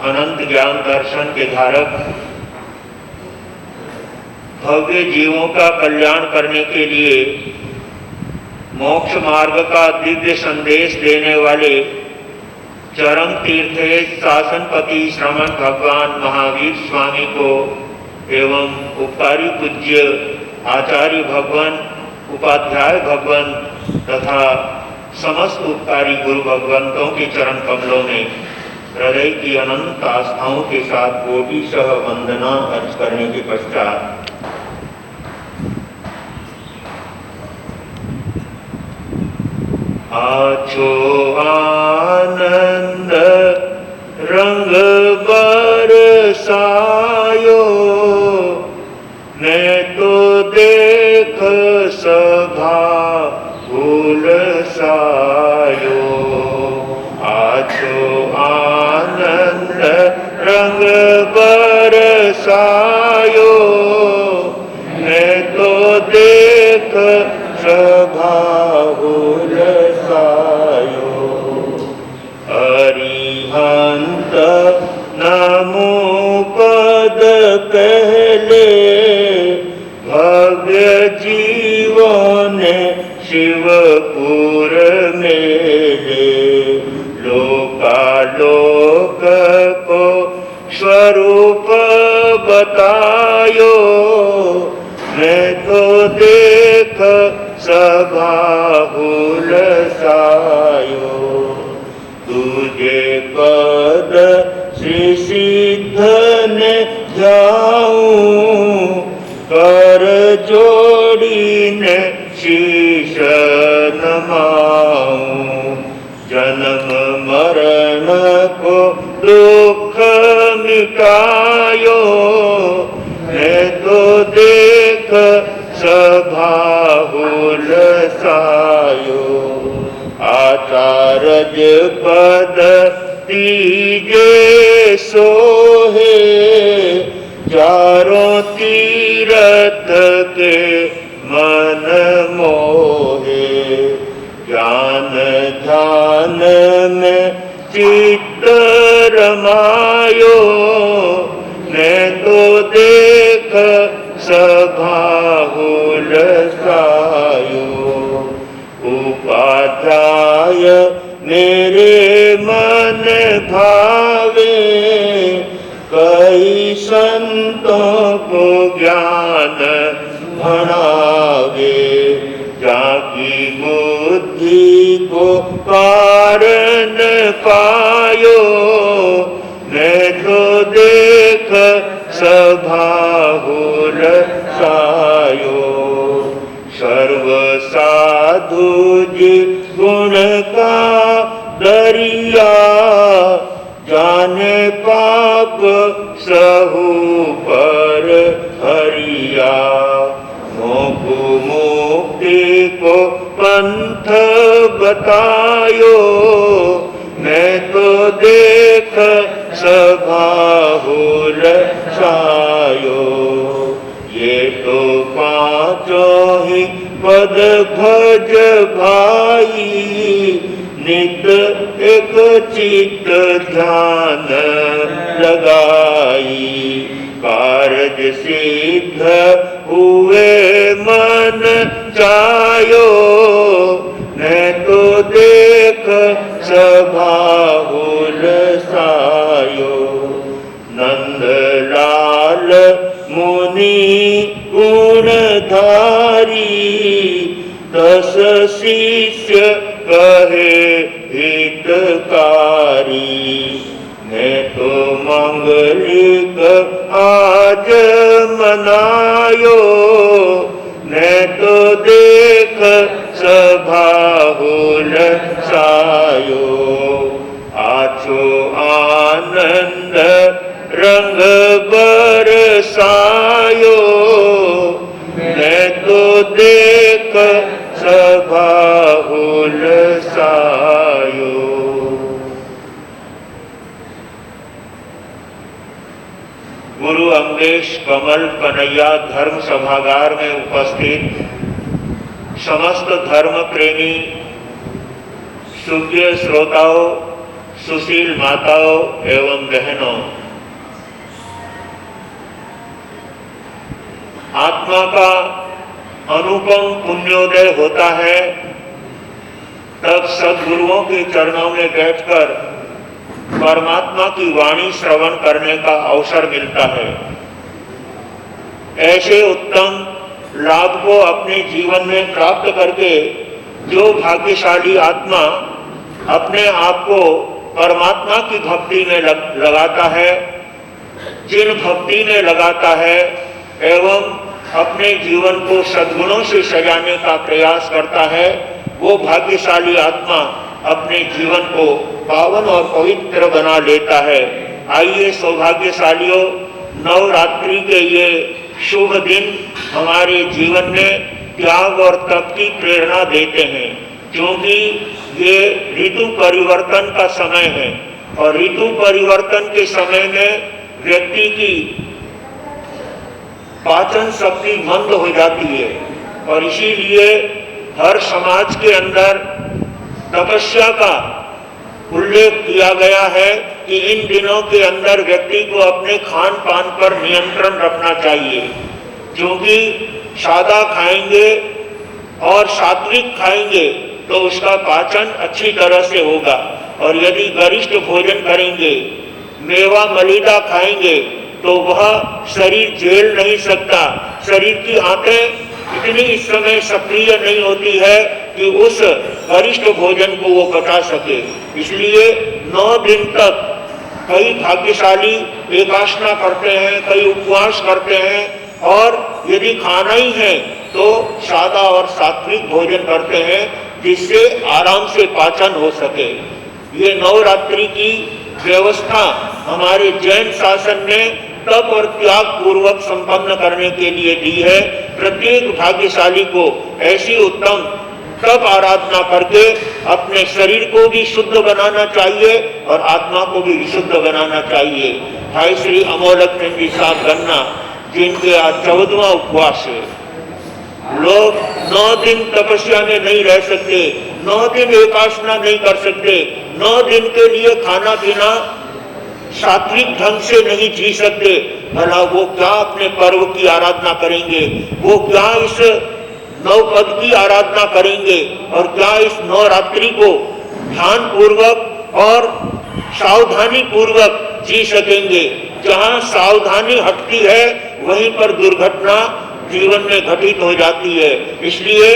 अनंत ज्ञान दर्शन के धारक, भव्य जीवों का कल्याण करने के लिए मोक्ष मार्ग का दिव्य संदेश देने वाले चरम तीर्थेश शासनपति श्रमण भगवान महावीर स्वामी को एवं उपकारी पूज्य आचार्य भगवान, उपाध्याय भगवान तथा समस्त उपकारी गुरु भगवंतों के चरण कमलों में हृदय की अनंत आस्थाओं के साथ कोटिशः वंदना अर्ज करने के पश्चात आछो आनंद रंग बरसायो, मैं तो देख सभा उलसायो। आछो आनंद रंग बरसायो, मैं तो देख सभा उलसायो। अरिहंत नमो पद कहले, भव्य जीवन शिवपुर मेले। लोकालोक को स्वरूप बतायो, मैं तो देख सभा उलसायो। तुझे पद श्री सिद्ध ने जाऊं, कर जोड़ी ने शीश नमाऊं। जन्म मरण को दुख मिटायो, मैं तो देख सभा उलसायो। आचार्य पद तीजे सोहे, चारों तीरथ के मन मोहे। ज्ञान ध्यान में चित्त रमायो, मैं तो देख सभा उलसायो। उपाध्याय मेरे मन भावे, कई संतों को ज्ञान भणावे। जाकी पायो, मैं तो देख सभाहुल सायो। सर्व साधु जी गुण का दरिया, जाने पाप सहु पर हरिया। मोकु मुक्ति को पंथ बतायो, मैं तो देख सभाहुल सायो। ये तो पांचों ही पद भज भाई, नित एक चित्त ध्यान लगाई। कारज सिद्ध हुए मन चायो, मैं तो देख सभाहुल सायो। नंदलाल मुनि गुणधारी, 10 शिष्य कहे हितकारी। मैं तो मंगलिक आज मनायो, मैं तो देख सभाहुल सायो। आछो आनंद रंग बरसायो, मैं तो देख सभाहुल सायो। गुरु अमलेश कमल कन्हैया धर्म सभागार में उपस्थित समस्त धर्म प्रेमी सूर्य श्रोताओं, सुशील माताओं एवं बहनों, आत्मा का अनुपम पुण्योदय होता है तब सद्गुरुओं के चरणों में बैठकर परमात्मा की वाणी श्रवण करने का अवसर मिलता है। ऐसे उत्तम लाभ को अपने जीवन में प्राप्त करके जो भाग्यशाली आत्मा अपने आप को परमात्मा की भक्ति में लगाता है, जिन भक्ति में लगाता है एवं अपने जीवन को सद्गुणों से सजाने का प्रयास करता है, वो भाग्यशाली आत्मा अपने जीवन को पावन और पवित्र बना लेता है। आइए सौभाग्यशालियों, नवरात्रि के ये शुभ दिन हमारे जीवन में त्याग और तप की प्रेरणा देते हैं, क्योंकि ये ऋतु परिवर्तन का समय है और ऋतु परिवर्तन के समय में व्यक्ति की पाचन शक्ति मंद हो जाती है और इसीलिए हर समाज के अंदर तपस्या का उल्लेख किया गया है कि इन दिनों के अंदर व्यक्ति को अपने खान पान पर नियंत्रण रखना चाहिए, क्योंकि सादा खाएंगे और सात्विक खाएंगे तो उसका पाचन अच्छी तरह से होगा, और यदि गरिष्ठ भोजन करेंगे, मेवा मलिदा खाएंगे तो वह शरीर झेल नहीं सकता। शरीर की आंतें इतनी इस समय सक्रिय नहीं होती है कि उस गरिष्ठ भोजन को वो पचा सके। इसलिए 9 दिन तक कई भाग्यशाली एकादशी करते हैं, कई उपवास करते हैं, और यदि खाना ही है तो सादा और सात्विक भोजन करते हैं, जिससे आराम से पाचन हो सके। ये नवरात्रि की व्यवस्था हमारे जैन शासन ने तप और त्याग पूर्वक संपन्न करने के लिए दी है। प्रत्येक भाग्यशाली को ऐसी उत्तम तप आराधना करके अपने शरीर को भी शुद्ध बनाना चाहिए और आत्मा को भी विशुद्ध बनाना चाहिए। भाई श्री अमोलक चंद जी साहब गन्ना, जिनके आज 14वां उपवास है। लोग 9 दिन तपस्या में नहीं रह सकते, 9 दिन एकादशी नहीं कर सकते, 9 दिन के लिए खाना पीना सात्विक ढंग से नहीं जी सकते। भला वो क्या अपने पर्व की आराधना करेंगे, वो क्या इस नवपद की आराधना करेंगे और क्या इस नवरात्रि को ध्यान पूर्वक और सावधानी पूर्वक जी सकेंगे। जहाँ सावधानी हटती है वहीं पर दुर्घटना जीवन में घटित हो जाती है। इसलिए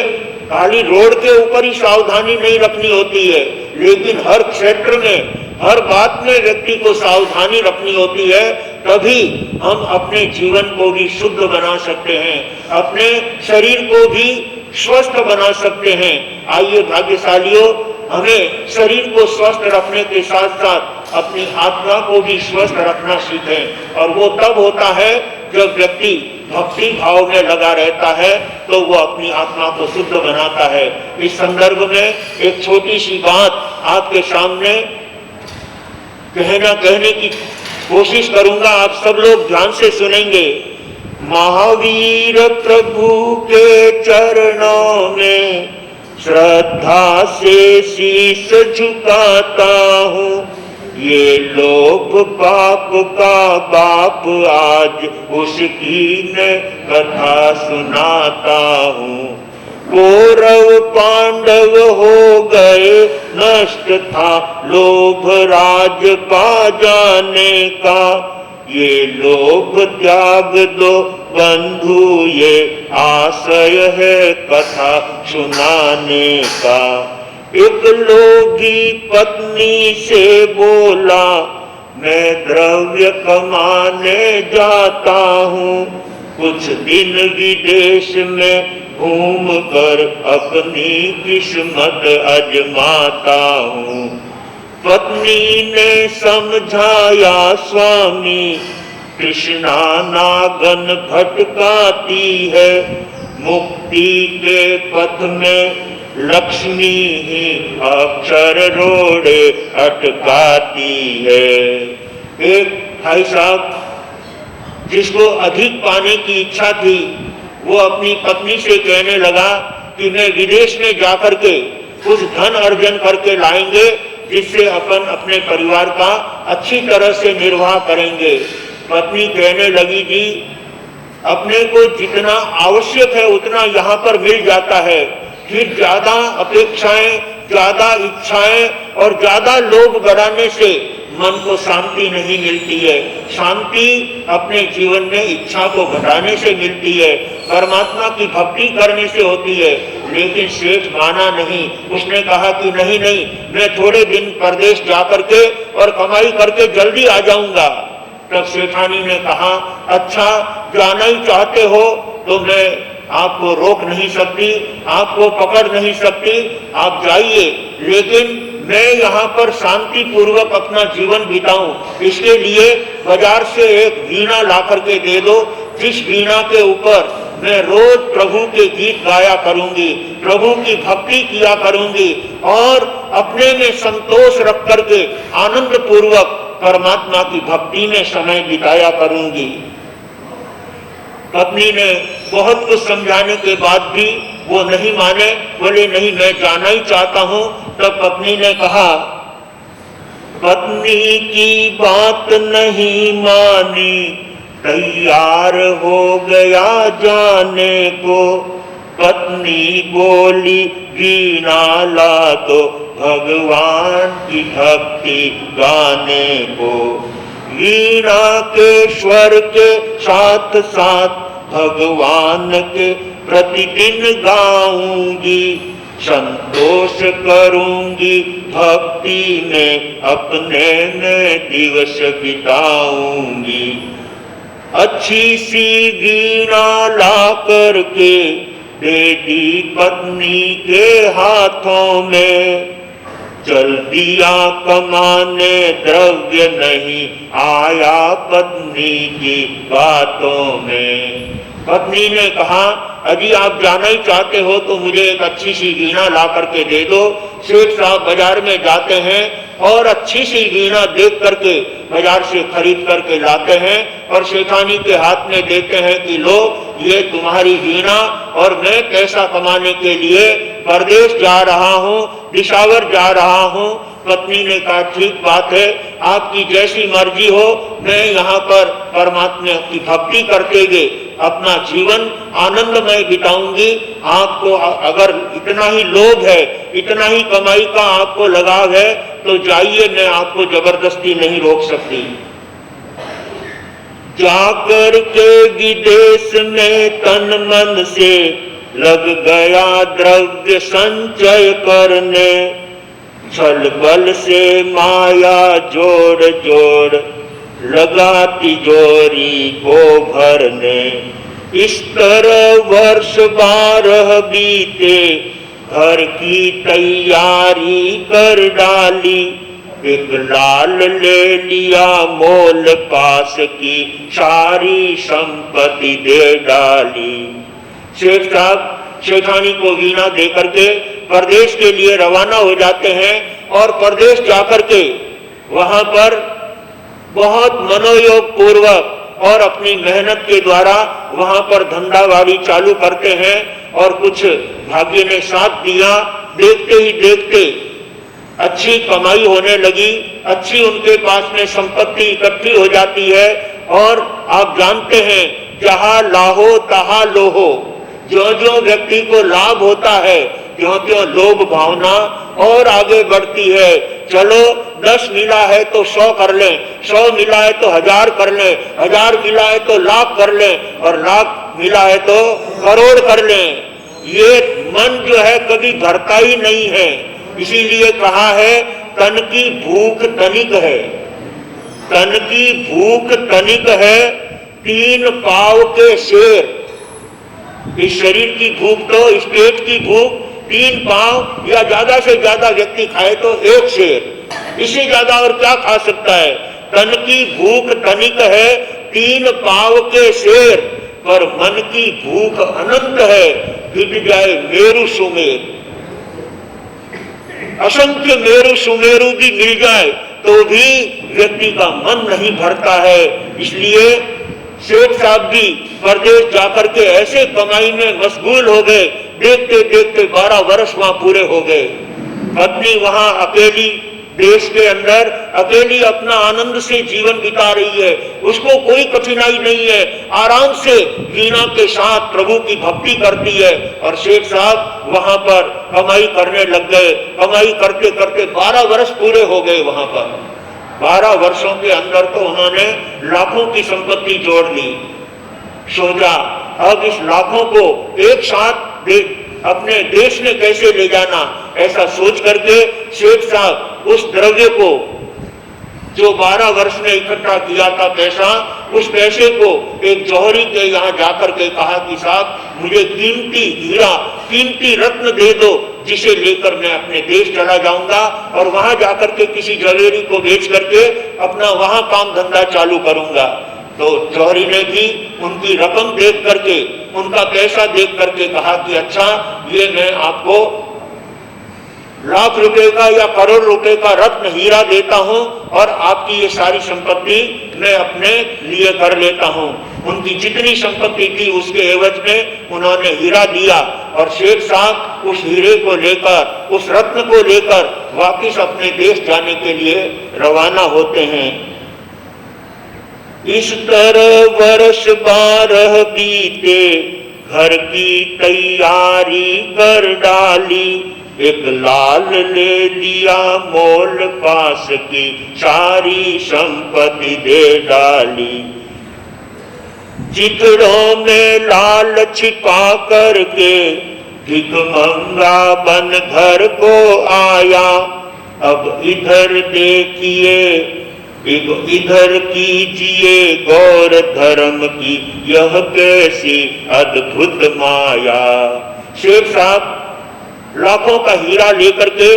खाली रोड के ऊपर ही सावधानी नहीं रखनी होती है, लेकिन हर क्षेत्र में हर बात में व्यक्ति को सावधानी रखनी होती है, तभी हम अपने जीवन को भी शुद्ध बना सकते हैं, अपने शरीर को भी स्वस्थ बना सकते हैं। आइए भाग्यशालियों, हमें शरीर को स्वस्थ रखने के साथ साथ अपनी आत्मा को भी स्वस्थ रखना सीखें। और वो तब होता है जब व्यक्ति भक्ति भाव में लगा रहता है, तो वो अपनी आत्मा को शुद्ध बनाता है। इस संदर्भ में एक छोटी सी बात आपके सामने कहने की कोशिश करूंगा, आप सब लोग ध्यान से सुनेंगे। महावीर प्रभु के चरणों में श्रद्धा से शीश झुकाता हूँ, ये लोभ पाप का बाप आज उसकी न कथा सुनाता हूँ। कौरव पांडव हो गए नष्ट था लोभ राज पा जाने का, ये लोभ त्याग दो बंधु ये आशय है कथा सुनाने का। एक लोभी पत्नी से बोला मैं द्रव्य कमाने जाता हूँ, कुछ दिन विदेश में घूम कर अपनी किस्मत आजमाता हूँ। पत्नी ने समझाया स्वामी कृष्णा नागन भटकाती है, मुक्ति के पथ में लक्ष्मी ही अक्षर रोड़े अटकाती है। एक भाई साहब जिसको अधिक पाने की इच्छा थी, वो अपनी पत्नी से कहने लगा कि मैं विदेश में जाकर के कुछ धन अर्जन करके लाएंगे, जिससे अपन अपने परिवार का अच्छी तरह से निर्वाह करेंगे। पत्नी कहने लगी जी अपने को जितना आवश्यक है उतना यहाँ पर मिल जाता है, फिर ज्यादा अपेक्षाएं, ज्यादा इच्छाएं और ज्यादा लोभ बढ़ाने से मन को शांति नहीं मिलती है। शांति अपने जीवन में इच्छा को घटाने से मिलती है, परमात्मा की भक्ति करने से होती है। लेकिन सेठ माना नहीं, उसने कहा कि नहीं नहीं, मैं थोड़े दिन परदेश जाकर के और कमाई करके जल्दी आ जाऊंगा। तब सेठानी ने कहा अच्छा जाना ही चाहते हो तो मैं आपको रोक नहीं सकती, आपको पकड़ नहीं सकती, आप जाइए, लेकिन मैं यहाँ पर शांति पूर्वक अपना जीवन बिताऊं, इसके लिए बाजार से एक वीणा ला करके दे दो, जिस वीणा के ऊपर मैं रोज प्रभु के गीत गाया करूंगी, प्रभु की भक्ति किया करूंगी और अपने में संतोष रख करके आनंद पूर्वक परमात्मा की भक्ति में समय बिताया करूंगी। पत्नी ने बहुत कुछ समझाने के बाद भी वो नहीं माने, बोले नहीं मैं जाना ही चाहता हूं। तब पत्नी ने कहा, पत्नी की बात नहीं मानी, तैयार हो गया जाने को। पत्नी बोली वीणा ला दो भगवान की भक्ति गाने को। वीणा के स्वर के साथ साथ भगवान के प्रतिदिन गाऊंगी, संतोष करूंगी भक्ति में अपने में दिवस बिताऊंगी। अच्छी सी वीणा ला करके दे दी पत्नी के हाथों में, चल दिया कमाने द्रव्य नहीं आया पत्नी की बातों में। पत्नी ने कहा अजी आप जाना ही चाहते हो तो मुझे एक अच्छी सी वीणा ला करके दे दो। सेठ साहब बाजार में जाते हैं और अच्छी सी वीणा देख करके बाजार से खरीद करके लाते हैं और सेठानी के हाथ में देते हैं कि लो ये तुम्हारी वीणा और मैं पैसा कमाने के लिए परदेश जा रहा हूँ, दिशावर जा रहा हूँ। पत्नी ने कहा ठीक बात है, आपकी जैसी मर्जी हो, मैं यहाँ पर परमात्मा की भक्ति करते हुए अपना जीवन आनंदमय बिताऊंगी। आपको अगर इतना ही लोभ है, इतना ही कमाई का आपको लगाव है तो जाइए, मैं आपको जबरदस्ती नहीं रोक सकती। जाकर के विदेश में तन मन से लग गया द्रव्य संचय करने, छल बल से माया जोड़ जोड़ लगाती जोरी को भरने। इस तरह वर्ष 12 बीते, घर की तैयारी कर डाली। एक लाल ले लिया मोल, पास की सारी संपत्ति दे डाली। शेख साहब शेखानी को वीणा दे करके परदेश के लिए रवाना हो जाते हैं और परदेश जाकर के वहां पर बहुत मनोयोग पूर्वक और अपनी मेहनत के द्वारा वहां पर धंधावाड़ी चालू करते हैं और कुछ भाग्य ने साथ दिया। देखते ही देखते अच्छी कमाई होने लगी, अच्छी उनके पास में संपत्ति इकट्ठी हो जाती है। और आप जानते हैं जहां लाहो तहां लोहो, जो जो व्यक्ति को लाभ होता है त्यों त्यों लोभ भावना और आगे बढ़ती है। चलो 10 मिला है तो 100 कर लें, 100 मिला है तो 1000 कर लें, 1000 मिला है तो लाख कर लें और लाख मिला है तो करोड़ कर लें। ये मन जो है कभी भरता ही नहीं है। इसीलिए कहा है तन की भूख तनिक है, तन की भूख तनिक है, 3 पाव के शेर। इस शरीर की भूख तो इस पेट की भूख 3 पाव या ज्यादा से ज्यादा व्यक्ति खाए तो 1 शेर, इससे ज्यादा और क्या खा सकता है। तन की भूख तनिक है, 3 पाव के शेर, पर मन की भूख अनंत है, गिर जाए मेरु सुमेर। असंख्य मेरु सुमेरु भी मिल जाए तो भी व्यक्ति का मन नहीं भरता है। इसलिए शेख साहब भी परदेश जाकर के ऐसे कमाई में मशगूल हो गए, देखते देखते 12 वर्ष वहां पूरे हो गए। पत्नी वहां अकेली देश के अंदर अकेली अपना आनंद से जीवन बिता रही है, उसको कोई कठिनाई नहीं है, आराम से वीणा के साथ प्रभु की भक्ति करती है। और शेख साहब वहां पर कमाई करने लग गए। कमाई करते करते 12 वर्ष पूरे हो गए वहां पर। 12 वर्षों के अंदर तो उन्होंने लाखों की संपत्ति जोड़ ली। सोचा अब इस लाखों को एक साथ अपने देश में कैसे ले जाना, ऐसा सोच करके शेख साहब उस द्रव्य को जो 12 वर्ष में इकट्ठा किया था पैसा, उस पैसे को एक जौहरी के यहाँ जाकर के कहा कि साहब मुझे कीमती हीरा, कीमती रत्न दे दो, जिसे लेकर मैं अपने देश चला जाऊंगा और वहां जाकर के किसी ज्वेलरी को बेच करके अपना वहां काम धंधा चालू करूंगा। तो जौहरी ने भी उनकी रकम देख करके, उनका पैसा देख करके कहा कि अच्छा ये मैं आपको लाख रुपए का या करोड़ रुपए का रत्न हीरा देता हूं और आपकी ये सारी संपत्ति मैं अपने लिए कर लेता हूं। उनकी जितनी संपत्ति थी उसके एवज में उन्होंने हीरा दिया और शेख साहब उस हीरे को लेकर, उस रत्न को लेकर वापिस अपने देश जाने के लिए रवाना होते हैं। इस तरह वर्ष 12 बीते, घर की तैयारी कर डाली। एक लाल ले लिया मोल, पास की सारी संपत्ति दे डाली। चितड़ों में लाल छिपा करके भिखमंगा बन घर को आया। अब इधर देखिए, इधर कीजिए गौर धर्म की यह कैसी अद्भुत माया। शेख साहब लाखों का हीरा लेकर के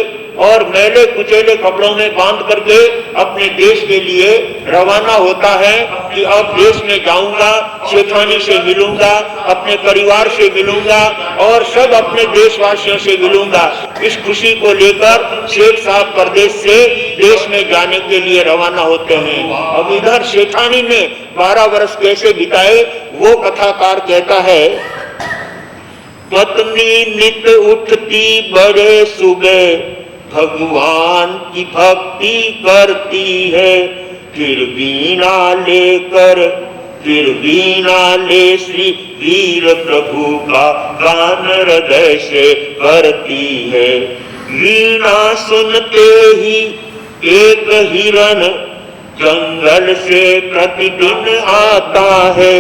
और मैले कुचेले कपड़ों में बांध करके अपने देश के लिए रवाना होता है कि अब देश में जाऊंगा, शेखानी से मिलूंगा, अपने परिवार से मिलूंगा और सब अपने देशवासियों से मिलूंगा। इस खुशी को लेकर शेख साहब परदेश से देश में जाने के लिए रवाना होते हैं। अब इधर शेखानी ने 12 वर्ष कैसे बिताए वो कथाकार कहता है। पत्नी नित उठती बड़े सुबह, भगवान की भक्ति करती है। फिर वीणा ले श्री वीर प्रभु का गान हृदय से करती है। वीणा सुनते ही एक हिरण जंगल से प्रतिदिन आता है।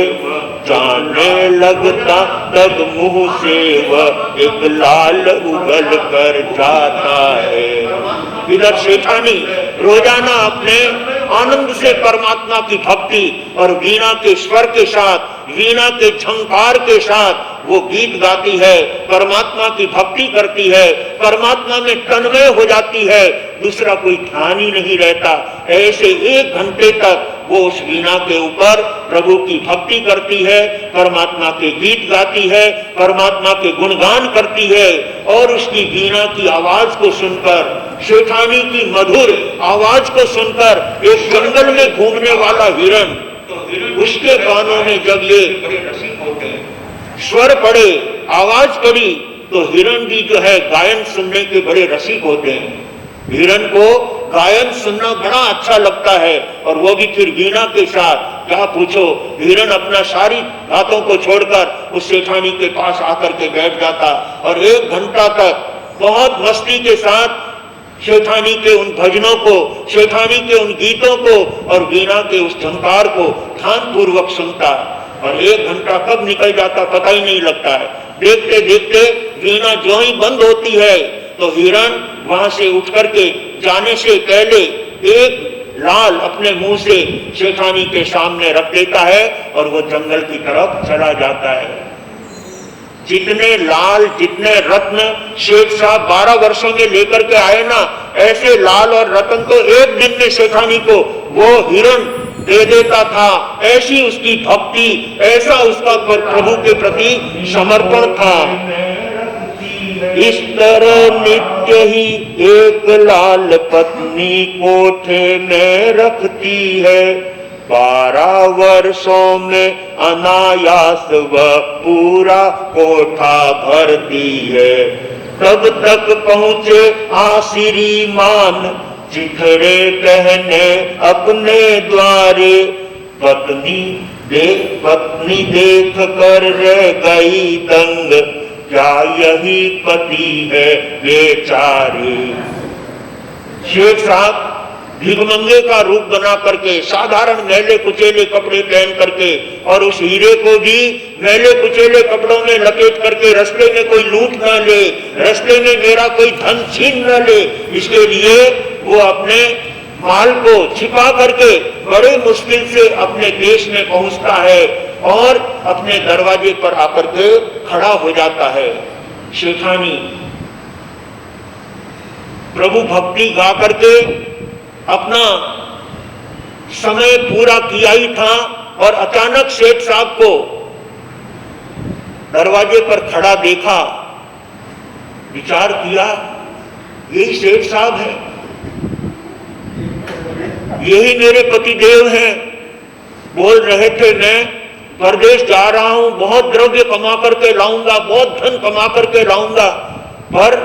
जाने लगता तब मुंह से वह एक लाल उगल कर जाता है। इधर सेठानी रोजाना अपने आनंद से परमात्मा की भक्ति और वीणा के स्वर के साथ, वीणा के झंकार के साथ वो गीत गाती है, परमात्मा की भक्ति करती है, परमात्मा में तन्मय हो जाती है, दूसरा कोई ध्यान ही नहीं रहता। ऐसे 1 घंटे तक वो उस वीणा के ऊपर प्रभु की भक्ति करती है, परमात्मा के गीत गाती है, परमात्मा के गुणगान करती है। और उसकी वीणा की आवाज को सुनकर, सेठानी की मधुर आवाज को सुनकर एक जंगल में घूमने वाला हिरण, उसके कानों में जब ये स्वर पड़े, आवाज पड़ी, तो हिरण भी जो है गायन सुनने के बड़े रसिक होते हैं। हिरण को गायन सुनना बड़ा अच्छा लगता है, और वो भी फिर वीणा के साथ। क्या पूछो, हिरण अपना सारी बातों को छोड़कर उस सेठानी के पास आकर के बैठ जाता और 1 घंटा तक बहुत मस्ती के साथ सेठानी के उन भजनों को, सेठानी के उन गीतों को और वीणा के उस झंकार को ध्यान पूर्वक सुनता। और 1 घंटा कब निकल जाता पता ही नहीं लगता है। देखते देखते वीणा जो ही बंद होती है तो हिरण वहां से उठ करके जाने से पहले एक लाल अपने मुंह से सेठानी के सामने रख देता है और वो जंगल की तरफ चला जाता है। जितने लाल, जितने रत्न शेख साहब 12 वर्षों में लेकर के आए ना, ऐसे लाल और रत्न तो 1 दिन में सेठानी को वो हिरण दे देता था। ऐसी उसकी भक्ति, ऐसा उसका प्रभु के प्रति समर्पण था। इस तरह नित्य ही एक लाल पत्नी कोठे में रखती है, 12 वर्षों में अनायास वह पूरा कोठा भरती है। तब तक पहुँचे आसिरी मान, चिथड़े कहने अपने द्वारे, पत्नी देख कर रह गई दंग, क्या यही पति है बेचारे। शेख साहब भिगमंगे का रूप बना करके, साधारण मैले कुचेले कपड़े पहन करके, और उस हीरे को भी मैले कुचेले कपड़ों में लपेट करके रास्ते में कोई लूट ना ले, रास्ते में मेरा कोई धन छीन न ले, इसके लिए वो अपने माल को छिपा करके बड़े मुश्किल से अपने देश में पहुंचता है और अपने दरवाजे पर आकर के खड़ा हो जाता है। सेठानी प्रभु भक्ति गा करके अपना समय पूरा किया ही था, और अचानक सेठ साहब को दरवाजे पर खड़ा देखा। विचार किया, यही सेठ साहब है, यही मेरे पतिदेव हैं। बोल रहे थे मैं परदेश जा रहा हूं, बहुत द्रव्य कमा करके लाऊंगा, बहुत धन कमा करके लाऊंगा, पर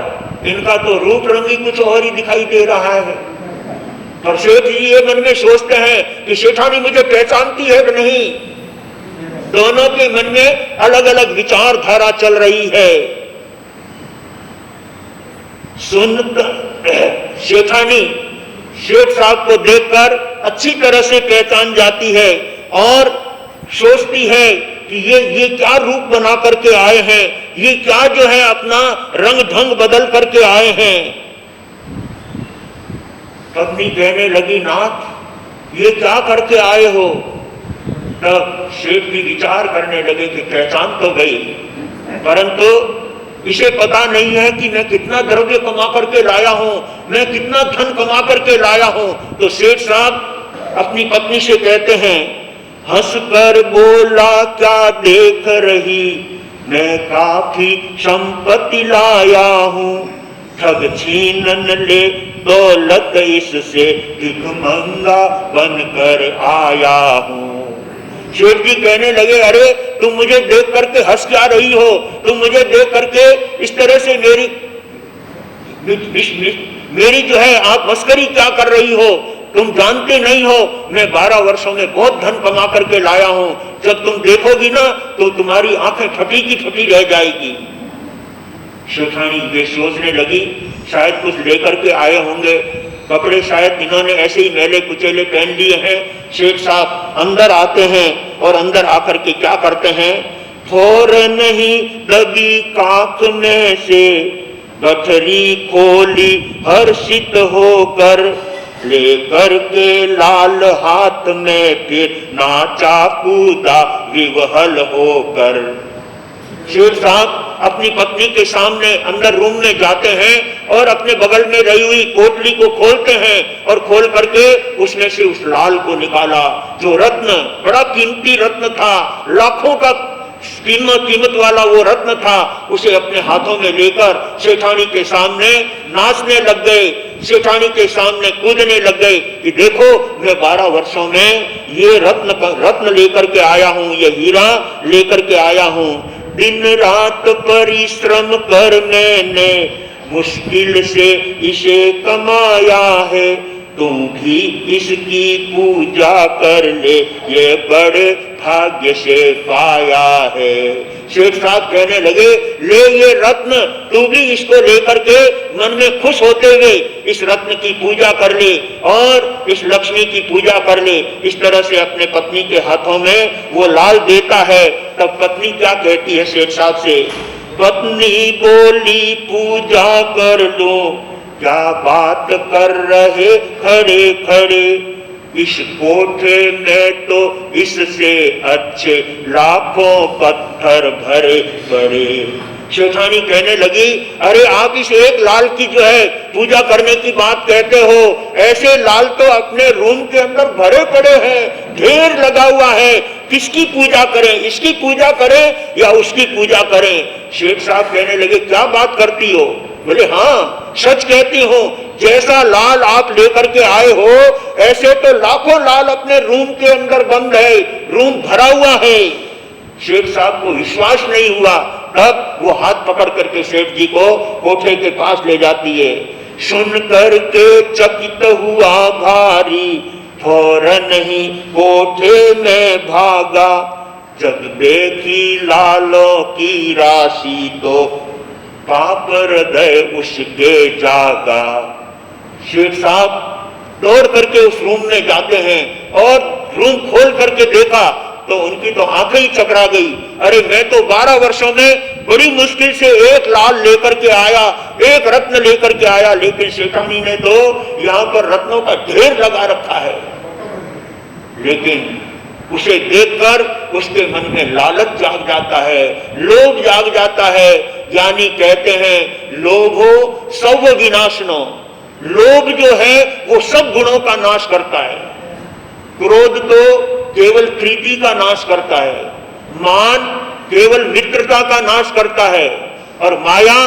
इनका तो रूप रंग ही कुछ और ही दिखाई दे रहा है। पर सेठ जी ये मन में सोचते हैं कि सेठानी मुझे पहचानती है कि नहीं। दोनों के मन में अलग अलग विचारधारा चल रही है। सेठानी शेख साहब को देखकर अच्छी तरह से पहचान जाती है और सोचती है कि ये क्या रूप बना करके आए हैं, ये क्या जो है अपना रंग ढंग बदल करके आए हैं। पत्नी कहने लगी, नाथ ये क्या करके आए हो। तब शेख भी विचार करने लगे कि पहचान तो गई, परंतु इसे पता नहीं है कि मैं कितना द्रव्य कमा करके लाया हूं, मैं कितना धन कमा करके लाया हूं। तो सेठ साहब अपनी पत्नी से कहते हैं, हंसकर बोला क्या देख रही, मैं काफी संपत्ति लाया हूं, ठग छीनन ले दौलत इससे भिखमंगा बनकर आया हूं। शेठ जी कहने लगे, अरे तुम मुझे देख करके हंस क्या रही हो, तुम मुझे देख करके इस तरह से मेरी जो है आप मस्करी क्या कर रही हो। तुम जानते नहीं हो मैं 12 वर्षों में बहुत धन कमा करके लाया हूं, जब तुम देखोगी ना तो तुम्हारी आंखें फटी की फटी रह जाएगी। शेठानी वे सोचने लगी, शायद कुछ लेकर के आए होंगे, कपड़े शायद इन्होंने ऐसे ही मैले कुचेले पहन लिए हैं। शेख साहब अंदर आते हैं और अंदर आकर के क्या करते हैं, थोर नहीं दबी काख में से गठरी खोली हर्षित होकर, लेकर के लाल हाथ में फिर नाचा कूदा विवहल होकर। शेर साहब अपनी पत्नी के सामने अंदर रूम में जाते हैं और अपने बगल में रही हुई कोटली को खोलते हैं और खोल करके उसमें से उस लाल को निकाला, जो रत्न, बड़ा कीमती रत्न था, लाखों का कीमत वाला वो रत्न था। उसे अपने हाथों में लेकर सेठानी के सामने नाचने लग गए, सेठानी के सामने कूदने लग गए कि देखो मैं 12 वर्षों में ये रत्न लेकर के आया हूं, ये हीरा लेकर के आया हूं। दिन रात परिश्रम कर मैंने मुश्किल से इसे कमाया है, तुम भी इसकी पूजा कर ले, ये बड़े भाग्य से पाया है। शेख साहब कहने लगे, ले ये रत्न, तू भी इसको लेकर के मन में खुश होते हुए इस रत्न की पूजा कर ले और इस लक्ष्मी की पूजा कर ले। इस तरह से अपने पत्नी के हाथों में वो लाल देता है। तब पत्नी क्या कहती है शेख साहब से? पत्नी बोली पूजा कर लो, क्या बात कर रहे खड़े खड़े, इस कोठे में तो इससे अच्छे लाखों पत्थर भरे पड़े। शेठानी कहने लगी, अरे आप इस एक लाल की जो है पूजा करने की बात कहते हो, ऐसे लाल तो अपने रूम के अंदर भरे पड़े हैं, ढेर लगा हुआ है, किसकी पूजा करें, इसकी पूजा करें या उसकी पूजा करें? शेख साहब कहने लगे, क्या बात करती हो? बोले, हाँ सच कहती हूँ, जैसा लाल आप लेकर के आए हो ऐसे तो लाखों लाल अपने रूम के अंदर बंद है, रूम भरा हुआ है। शेख साहब को विश्वास नहीं हुआ। तब वो हाथ पकड़ करके सेठ जी को कोठे के पास ले जाती है। सुन करके चकित हुआ भारी, फौरन ही कोठे में भागा, जब देखी लालों की राशि तो पाप हृदय उसके जागा। शेख साहब दौड़ करके उस रूम में जाते हैं और रूम खोल करके देखा तो उनकी तो आंखें ही चकरा गई। अरे मैं तो 12 वर्षों में बड़ी मुश्किल से एक लाल लेकर के आया, एक रत्न लेकर के आया, लेकिन सेठानी ने तो यहाँ पर रत्नों का ढेर लगा रखा है। लेकिन उसे देखकर उसके मन में लालच जाग जाता है, लोभ जाग जाता है। ज्ञानी कहते हैं, लोभो सब विनाशनो, लोभ जो है वो सब गुणों का नाश करता है। क्रोध तो केवल प्रीति का नाश करता है, मान केवल मित्रता का नाश करता है, और माया,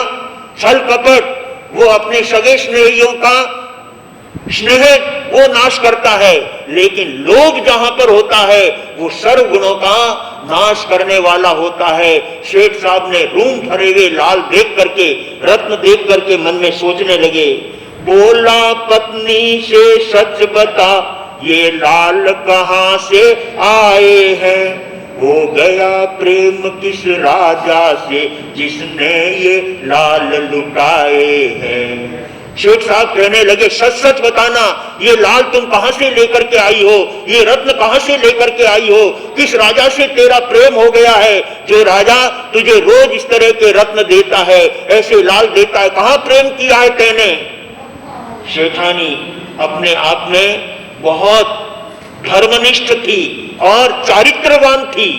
छल कपट वो अपने सगे स्नेहियों का स्नेह वो नाश करता है। लेकिन लोभ जहां पर होता है वो सर्व गुणों का नाश करने वाला होता है। शेख साहब ने रूम भरे हुए लाल देख करके, रत्न देख करके मन में सोचने लगे। बोला पत्नी से सच बता, ये लाल कहां से आए हैं, हो गया प्रेम किस राजा से जिसने ये लाल लुटाए हैं। शेख साहब कहने लगे, सच सच बताना, ये लाल तुम कहां से लेकर के आई हो, ये रत्न कहां से लेकर के आई हो, किस राजा से तेरा प्रेम हो गया है जो राजा तुझे रोज इस तरह के रत्न देता है, ऐसे लाल देता है, कहां प्रेम किया है तेने? शेठानी अपने आप में बहुत धर्मनिष्ठ थी और चारित्रवान थी।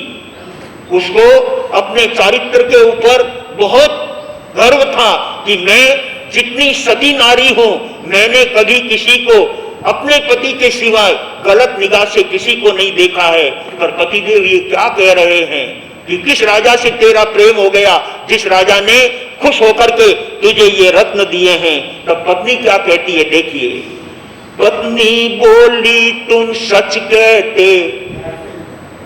उसको अपने चारित्र के ऊपर बहुत गर्व था कि मैं जितनी सती नारी हूं, मैंने कभी किसी को अपने पति के सिवाय गलत निगाह से किसी को नहीं देखा है। पर पतिदेव ये क्या कह रहे हैं कि किस राजा से तेरा प्रेम हो गया, जिस राजा ने खुश होकर के तुझे ये रत्न दिए हैं? तब पत्नी क्या कहती है, देखिए। पत्नी बोली तुम सच कहते।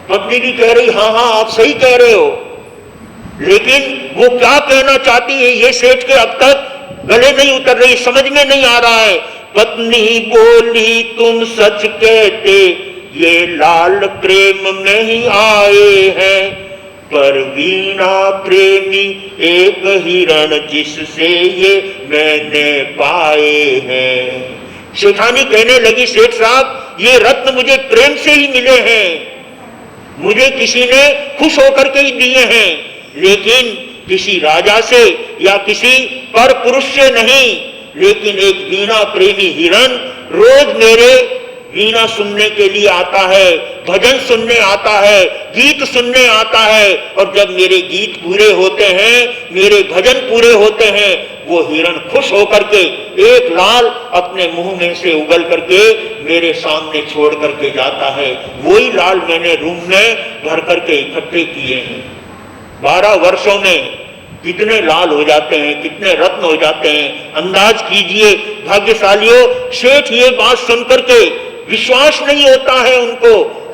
पत्नी भी कह रही, हाँ हाँ आप सही कह रहे हो। लेकिन वो क्या कहना चाहती है ये सेठ के अब तक गले नहीं उतर रही, समझ में नहीं आ रहा है। पत्नी बोली तुम सच कहते, ये लाल प्रेम में ही आए हैं, पर वीणा प्रेमी एक हिरण जिससे ये मैंने पाए हैं। शेठानी कहने लगी, सेठ साहब ये रत्न मुझे प्रेम से ही मिले हैं, मुझे किसी ने खुश होकर के ही दिए हैं। लेकिन किसी राजा से या किसी पर पुरुष से नहीं, लेकिन एक वीणा प्रेमी हिरण रोज मेरे वीणा सुनने के लिए आता है, भजन सुनने आता है, गीत सुनने आता है। और जब मेरे गीत पूरे होते हैं, मेरे भजन पूरे होते हैं, वो हिरण खुश होकर के एक लाल अपने मुंह में से उगल करके मेरे सामने छोड़ करके जाता है। वही लाल मैंने रूम में भर करके इकट्ठे किए हैं। 12 वर्षों में कितने लाल हो जाते हैं, कितने रत्न हो जाते हैं। अंदाज कीजिए भाग्यशालियों, सेठ ये बात सुनकर के विश्वास नहीं होता है उनको।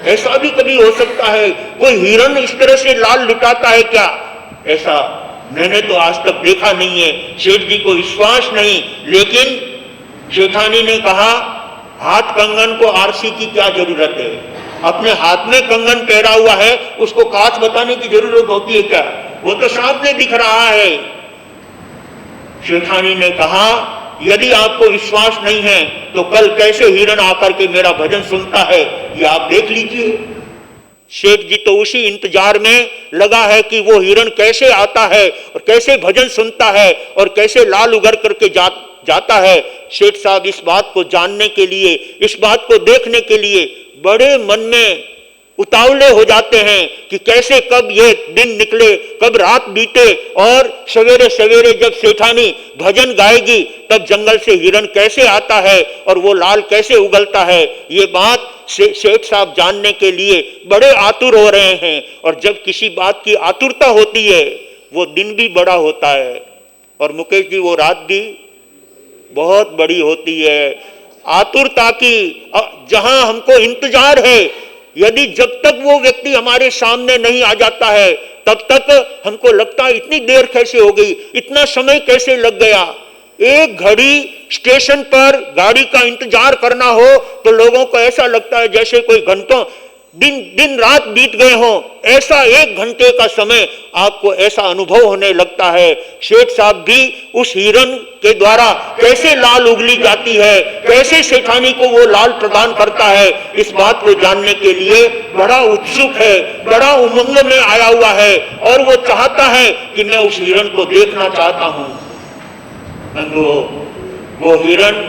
ऐसा भी कभी हो सकता है कोई हिरण इस तरह से लाल लुटाता है क्या? ऐसा मैंने तो आज तक देखा नहीं है। सेठ जी को विश्वास नहीं, लेकिन जेठानी ने कहा हाथ कंगन को आरसी की क्या जरूरत है? अपने हाथ में कंगन पहरा हुआ है, उसको कांच बताने की जरूरत होती है क्या? वो तो सामने दिख रहा है। जेठानी ने कहा यदि आपको विश्वास नहीं है तो कल कैसे हिरण आकर के मेरा भजन सुनता है, ये आप देख लीजिए। सेठ जी तो उसी इंतजार में लगा है कि वो हिरण कैसे आता है और कैसे भजन सुनता है और कैसे लाल उगर करके जाता है। सेठ साहब इस बात को जानने के लिए, इस बात को देखने के लिए बड़े मन में उतावले हो जाते हैं कि कैसे कब ये दिन निकले, कब रात बीते और सवेरे सवेरे जब सेठानी भजन गाएगी तब जंगल से हिरण कैसे आता है और वो लाल कैसे उगलता है। ये बात सेठ साहब जानने के लिए बड़े आतुर हो रहे हैं। और जब किसी बात की आतुरता होती है वो दिन भी बड़ा होता है और मुकेश जी वो रात भी बहुत बड़ी होती है। आतुरता की जहां हमको इंतजार है, यदि जब तक वो व्यक्ति हमारे सामने नहीं आ जाता है तब तक हमको लगता है इतनी देर कैसे हो गई, इतना समय कैसे लग गया। एक घड़ी स्टेशन पर गाड़ी का इंतजार करना हो तो लोगों को ऐसा लगता है जैसे कोई घंटों दिन रात बीत गए हों। ऐसा 1 घंटे का समय आपको ऐसा अनुभव होने लगता है। सेठ साहब भी उस हिरण के द्वारा कैसे लाल उगली जाती है, कैसे सेठानी को वो लाल प्रदान करता है, इस बात को जानने के लिए बड़ा उत्सुक है, बड़ा उमंग में आया हुआ है और वो चाहता है कि मैं उस हिरण को देखना चाहता हूं। वो हिरण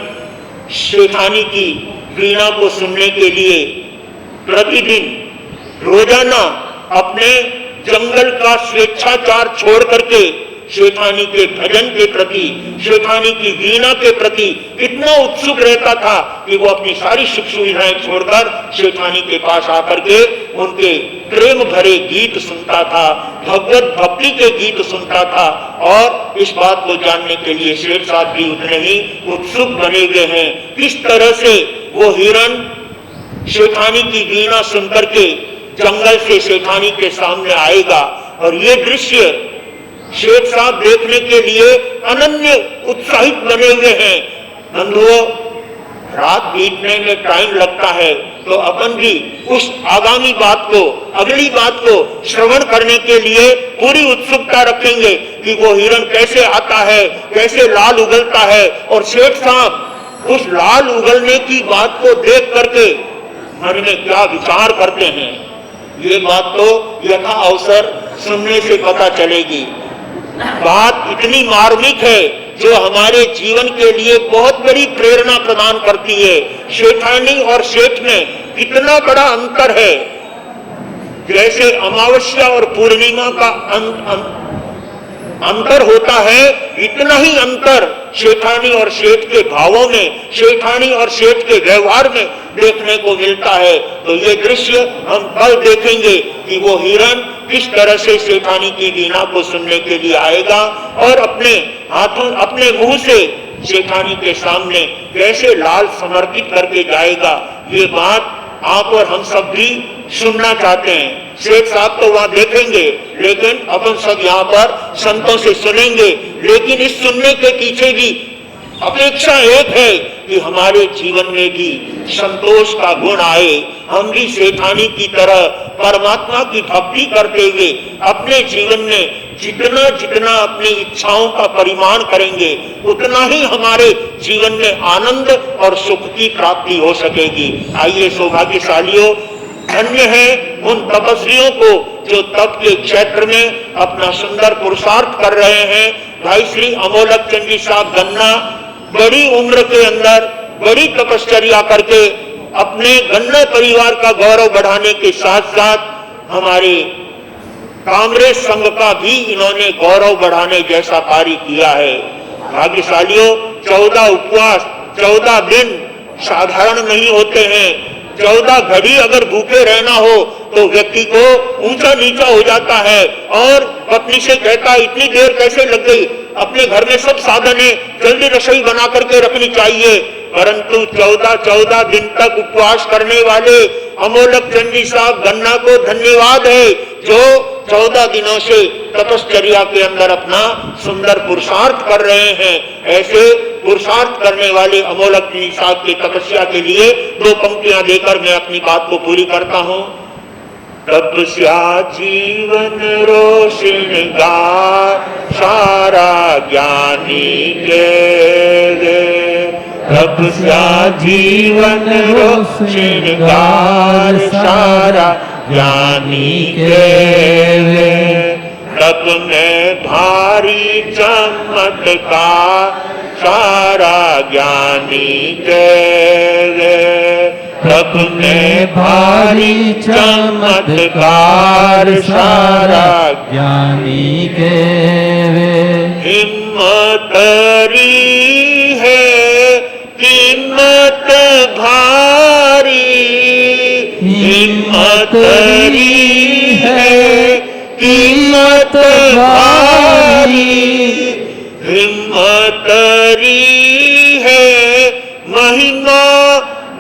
सेठानी की वीणा को सुनने के लिए प्रतिदिन रोजाना अपने जंगल का स्वेच्छाचार छोड़ करके सेठानी के भजन के प्रति, सेठानी की वीणा के प्रति इतना उत्सुक रहता था कि वो अपनी सारी सुख सुविधाएं छोड़कर सेठानी के पास आकर के उनके प्रेम भरे गीत सुनता था, भगवत भक्ति के गीत सुनता था। और इस बात को जानने के लिए सेठ साहब भी उतने ही उत्सुक बने हुए हैं किस तरह से वो हिरण सेठानी की वीणा सुनकर के जंगल से सेठानी के सामने आएगा। और ये दृश्य सेठ साहब देखने के लिए अनन्य उत्साहित बने हुए हैं। बंधुओं, रात बीतने में टाइम लगता है तो अपन भी उस आगामी बात को, अगली बात को श्रवण करने के लिए पूरी उत्सुकता रखेंगे कि वो हिरण कैसे आता है, कैसे लाल उगलता है। और सेठ साहब उस लाल उगलने की बात को देख करके मन में क्या विचार करते हैं, ये बात तो यथा अवसर सुनने से पता चलेगी। बात इतनी मार्मिक है जो हमारे जीवन के लिए बहुत बड़ी प्रेरणा प्रदान करती है। सेठानी और सेठ में कितना बड़ा अंतर है। जैसे अमावस्या और पूर्णिमा का अंतर होता है, इतना ही अंतर सेठानी और सेठ के भावों में, सेठानी और सेठ के व्यवहार में देखने को मिलता है। तो ये दृश्य हम कल देखेंगे कि वो हिरण किस तरह से सेठानी की वीणा को सुनने के लिए आएगा और अपने हाथों, अपने मुंह से सेठानी के सामने कैसे लाल समर्पित करके जाएगा। ये बात आप और हम सब भी सुनना चाहते हैं। सेठ साहब तो वहां देखेंगे, लेकिन अपन सब यहाँ पर संतों से सुनेंगे। लेकिन इस सुनने के पीछे भी अपेक्षा एक है कि हमारे जीवन में भी संतोष का गुण आए। हम भी सेठानी की तरह परमात्मा की भक्ति करते हुए अपने जीवन में जितना जितना अपनी इच्छाओं का परिमाण करेंगे उतना ही हमारे जीवन में आनंद और सुख की प्राप्ति हो सकेगी। आइए सौभाग्यशालियों, धन्य है उन तपस्वियों को जो तप के क्षेत्र में अपना सुंदर पुरुषार्थ कर रहे हैं। भाई श्री अमोलक चंद जी साहब गन्ना बड़ी उम्र के अंदर बड़ी तपश्चर्या करके अपने गन्ना परिवार का गौरव बढ़ाने के साथ साथ हमारे कांग्रेस संघ का भी इन्होंने गौरव बढ़ाने जैसा कार्य किया है। भाग्यशालियों, 14 उपवास 14 दिन साधारण नहीं होते हैं। 14 घड़ी अगर भूखे रहना हो तो व्यक्ति को ऊंचा नीचा हो जाता है और पत्नी से कहता है इतनी देर कैसे लग गई, अपने घर में सब साधन है, जल्दी रसोई बना करके रखनी चाहिए। परंतु 14 दिन तक उपवास करने वाले अमोलक चंद जी साहब गन्ना को धन्यवाद है जो 14 दिनों से तपश्चर्या के अंदर अपना सुंदर पुरुषार्थ कर रहे हैं। ऐसे पुरुषार्थ करने वाले अमोलक चंद जी साहब की तपस्या के लिए 2 पंक्तियां देकर मैं अपनी बात को पूरी करता हूं। तपस्या जीवन रोशन गार सारा ज्ञानी के तपस्या जीवन रोशन गार सारा ज्ञानी के तप में भारी चमत्कार सारा ज्ञानी के तप में भारी चमत्कार सारा ज्ञानी के हिम्मत री है कीमत भारी हिम्मत री है कीमत भारी हिम्मत री है महिमा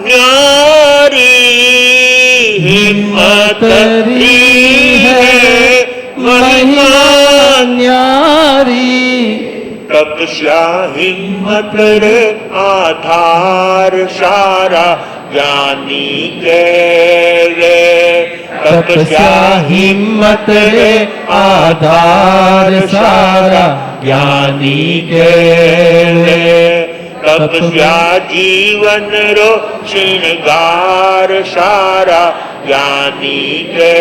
न्यारी हिम्मत री है महिमा न्यारी तपस्या हिम्मत रे आधार सारा ज्ञानी के तपस्या हिम्मत रे आधार सारा ज्ञानी के तपस्या जीवन रो श्रृंगार सारा ज्ञानी के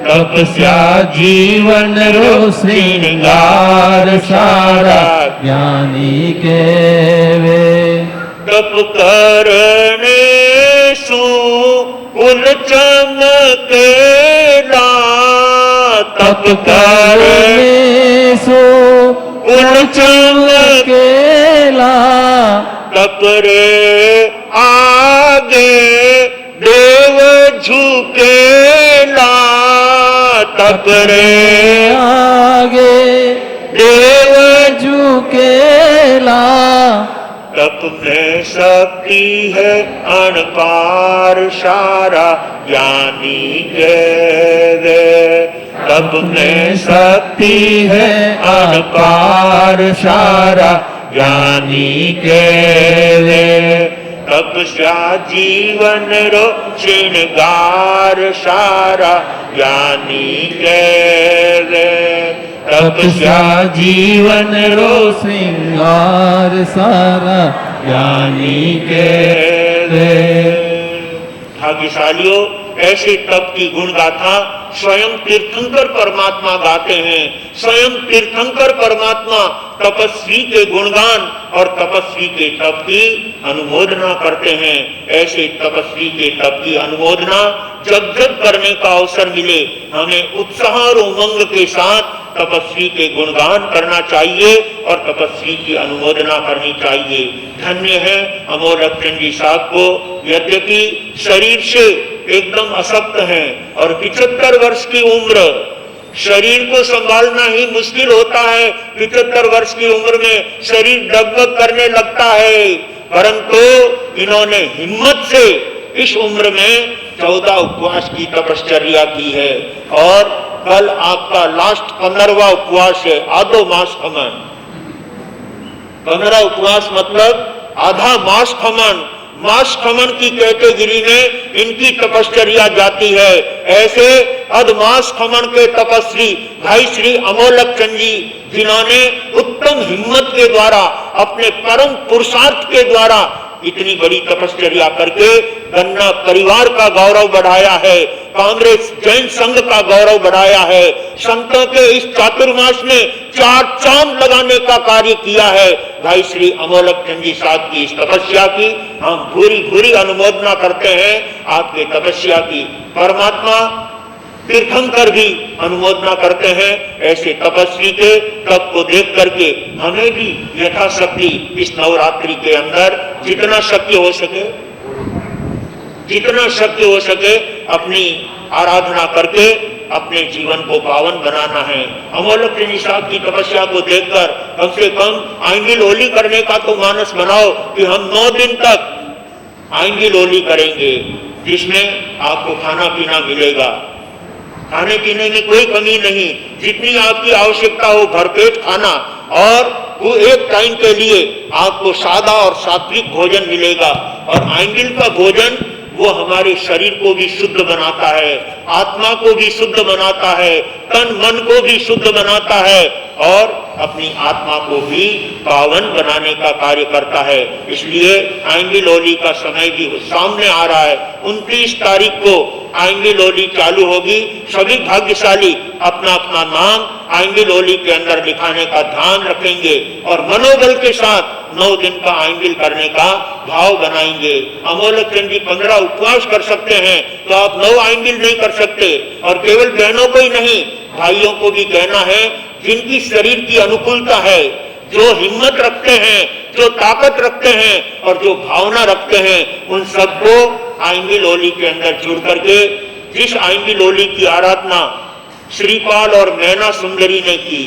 तपस्या जीवन रो श्रृंगार सारा ज्ञानी के तप करने सु कुल चमकेला तप करने सो कुल चमकेला तप रे आगे देव झुकेला तप रे आगे देव झुकेला तप में शक्ति है अनपार सारा ज्ञानी के तप में शक्ति है अनपार सारा ज्ञानी के तपस्या जीवन रो श्रृंगार सारा ज्ञानी के तपस्या जीवन रो श्रृंगार सारा ज्ञानी के भाग्यशालियों, ऐसे तप की गुण गाथा स्वयं तीर्थंकर परमात्मा गाते हैं। स्वयं तीर्थंकर परमात्मा तपस्वी के गुणगान और तपस्वी के तप की अनुमोदना करते हैं। ऐसे तपस्वी के तप की अनुमोदना जब जब करने का अवसर मिले हमें उत्साह और उमंग के साथ तपस्वी के गुणगान करना चाहिए और तपस्वी की अनुमोदना करनी चाहिए। धन्य है अमोलक चंद जी साहब को, यद्यपि शरीर से एकदम अशक्त हैं और 75 वर्ष की उम्र, शरीर को संभालना ही मुश्किल होता है। 75 वर्ष की उम्र में शरीर डगमग करने लगता है, परंतु इन्होंने हिम्मत से इस उम्र में 14 उपवास की तपश्चर्या की है और कल आपका लास्ट 15वां उपवास है, आधो मास खमन। 15 उपवास मतलब आधा मास खमन। मास खमन की कैटेगरी में इनकी तपश्चर्या जाती है। ऐसे अधमास खमन के तपस्वी भाई श्री अमोलक चंद जी, जिन्होंने उत्तम हिम्मत के द्वारा अपने परम पुरुषार्थ के द्वारा इतनी बड़ी तपश्चर्या करके गन्ना परिवार का गौरव बढ़ाया है, कांग्रेस जैन संघ का गौरव बढ़ाया है। संतों के इस चातुर्मास में 4 चांद लगाने का कार्य किया है। भाई श्री अमोलक चंद जी साहब की इस तपस्या की हम भूरी भूरी अनुमोदना करते हैं। आपके तपस्या की परमात्मा तीर्थंकर भी अनुमोदना करते हैं। ऐसे तपस्वी के तप को देख करके हमें भी यथाशक्ति इस नवरात्रि के अंदर जितना शक्य हो सके अपनी आराधना करके अपने जीवन को पावन बनाना है। अमोलक चंद जी साहब की तपस्या को देखकर कम से कम आइंगी लोली करने का तो मानस बनाओ कि हम 9 दिन तक आइंगी लोली करेंगे, जिसमें आपको खाना पीना मिलेगा, खाने पीने की कोई कमी नहीं, जितनी आपकी आवश्यकता हो भरपेट खाना, और वो एक टाइम के लिए आपको सादा और सात्विक भोजन मिलेगा। और आइंगिल का भोजन वो हमारे शरीर को भी शुद्ध बनाता है, आत्मा को भी शुद्ध बनाता है, तन मन को भी शुद्ध बनाता है और अपनी आत्मा को भी पावन बनाने का कार्य करता है। इसलिए आइंगी लोली का समय भी सामने आ रहा है। 29 तारीख को आइंगी लोली चालू होगी। सभी भाग्यशाली अपना अपना नाम आइंगी लोली के अंदर लिखाने का ध्यान रखेंगे और मनोबल के साथ 9 दिन का आइंगिल करने का भाव बनाएंगे। अमोलक चंद जी 15 उपवास कर सकते हैं तो आप 9 आइंगिल नहीं कर सकते। और केवल बहनों को ही नहीं, भाइयों को भी कहना है, जिनकी शरीर की अनुकूलता है, जो हिम्मत रखते हैं, जो ताकत रखते हैं और जो भावना रखते हैं, उन सबको आइंगी लोली के अंदर जुड़ करके, जिस आइंगी लोली की आराधना श्रीपाल और मैना सुंदरी ने की,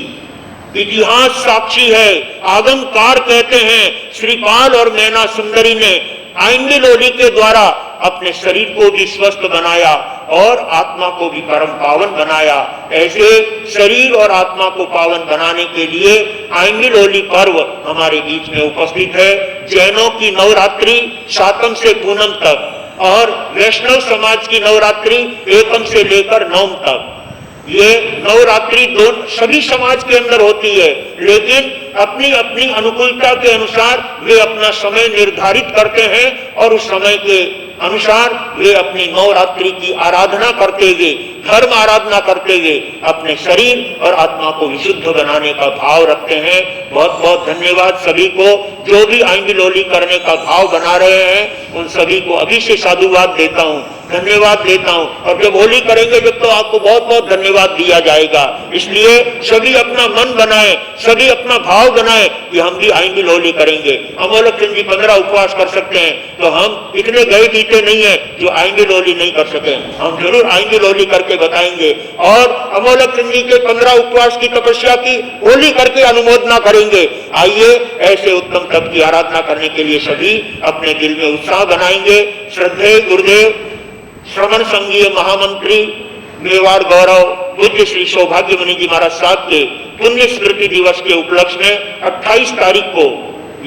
इतिहास साक्षी है, आगमकार कहते हैं, श्रीपाल और मैना सुंदरी ने आइंगी लोली के द्वारा अपने शरीर को भी स्वस्थ बनाया और आत्मा को भी परम पावन बनाया। ऐसे शरीर और आत्मा को पावन बनाने के लिए आइंगी लोली पर्व हमारे बीच में उपस्थित है। जैनों की नवरात्रि सातम से पूनम तक और वैष्णव समाज की नवरात्रि एकम से लेकर नवम तक, ये नवरात्रि सभी समाज के अंदर होती है, लेकिन अपनी अपनी अनुकूलता के अनुसार वे अपना समय निर्धारित करते हैं और उस समय के अनुसार वे अपनी नवरात्रि की आराधना करते हुए, धर्म आराधना करते हुए अपने शरीर और आत्मा को विशुद्ध बनाने का भाव रखते हैं। बहुत बहुत धन्यवाद सभी को जो भी आइंगी लोली करने का भाव बना रहे हैं, उन सभी को अभी से साधुवाद देता हूँ, धन्यवाद देता हूँ। और जब होली करेंगे जब तो आपको बहुत बहुत धन्यवाद दिया जाएगा। इसलिए सभी अपना मन बनाए, सभी अपना भाव बनाए कि हम भी आइंगी लोली करेंगे। अमोलक चंद जी 15 उपवास कर सकते हैं तो हम इतने गए बीते नहीं है जो आइंगी लोली नहीं कर सके। हम जरूर आइंगी लोली करके बताएंगे और अमोलक चंद जी के 15 उपवास की तपस्या की होली करके अनुमोदना करेंगे। आइए ऐसे उत्तम तप की आराधना करने के लिए सभी अपने दिल में उत्साह बनाएंगे। श्रद्धेय गुरुदेव श्रवण संघीय महामंत्री मेवाड़ गौरव पूज्य श्री सौभाग्य मुनि जी महाराज साहब के पुण्य स्मृति दिवस के उपलक्ष्य में 28 तारीख को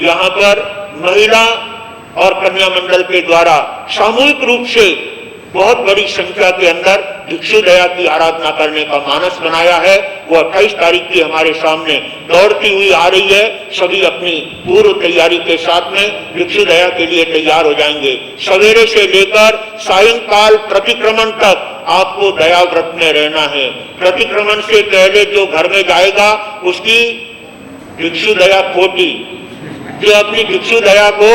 यहाँ पर महिला और कन्या मंडल के द्वारा सामूहिक रूप से बहुत बड़ी संख्या के अंदर भिक्षु दया की आराधना करने का मानस बनाया है। वो 28 तारीख की हमारे सामने दौड़ती हुई आ रही है। सभी अपनी पूर्व तैयारी के साथ में भिक्षु दया के लिए तैयार हो जाएंगे। सवेरे से लेकर सायंकाल प्रतिक्रमण तक आपको दया व्रत में रहना है। प्रतिक्रमण से पहले जो घर में जाएगा उसकी भिक्षु दया खोटी, जो अपनी भिक्षु दया को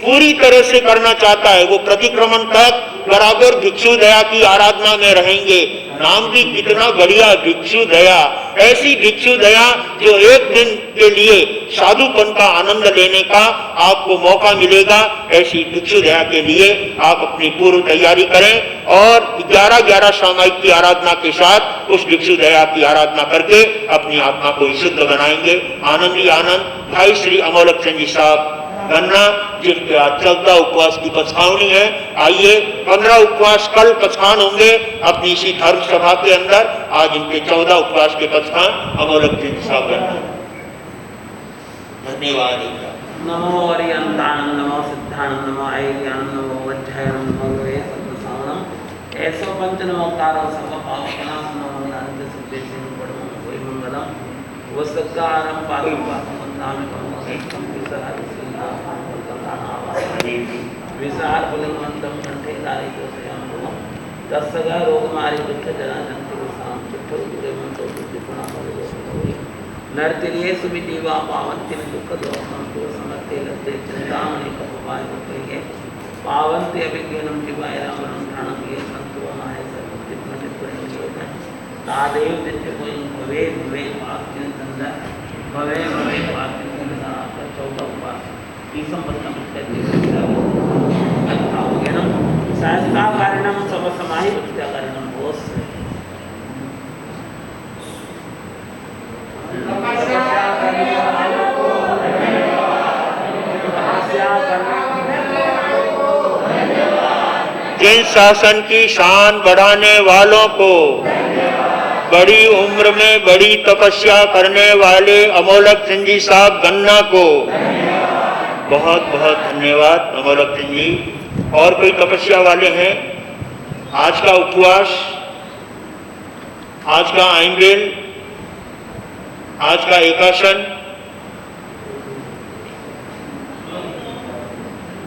पूरी तरह से करना चाहता है वो प्रतिक्रमण तक बराबर भिक्षु दया की आराधना में रहेंगे। नाम भी कितना बढ़िया, भिक्षु दया। ऐसी भिक्षु दया जो एक दिन के लिए साधुपन का आनंद लेने का आपको मौका मिलेगा। ऐसी भिक्षु दया के लिए आप अपनी पूर्व तैयारी करें और 11-11 सामायिक की आराधना के साथ उस भिक्षु दया की आराधना करके अपनी आत्मा को विशुद्ध बनाएंगे। आनंद ही आनंद। भाई श्री अमोलक चंद जी साहब गन्ना जिनके आज 14 उपवास की पचखावनी है, आइए 15 उपवास कल पचखान होंगे अपनी इसी धर्म सभा के अंदर। आज इनके 14 उपवास के पचखान अमोलक चंद साहब गन्ना। धन्यवाद। नमो अरियंतानंद, नमो सिद्धानंद, नमो ऐर्यानंद, नमो वज्रायनंद, नमो लोये सत्सवनम ऐसो पंच नमोकारो सर्व पापनाशं, नमो अनंत सिद्धेश्वर परम कोई मंगलम वसक्कारम पादम पादम नाम परम एकम विसराय श्री नाम विशाल पुलिंगवंतम कंठे दारिद्र्यम तस्सगा रोगमारी दुख जनाजंति विषाम चिट्ठो दूरे मंतो दुखुना मरिदो नरतिरिये सुमिदीवा पावंति दुख दोषम तो समर्थे लते चिंतामणि कपवाय मुखे पावंति अभिज्ञानम जीवाय रामनं ध्यानं ये संतुवनाय सर्वचित्तनिपुणियोगन तादेव नित्यमयि भवे भवे वाक्यं तंदा भवे भवे वाक्यं तंदा चौदह ई संपन्नम अर्थावज्ञानम शास्त्राकारणम समसमाहि विद्याकारणम बोस जिन शासन की शान बढ़ाने वालों को, बड़ी उम्र में बड़ी तपस्या करने वाले अमोलक सिंह जी साहब गन्ना को बहुत बहुत धन्यवाद। अमोलक सिंह जी और कोई तपस्या वाले हैं? आज का उपवास, आज का आइंगेल, आज का एकाशन,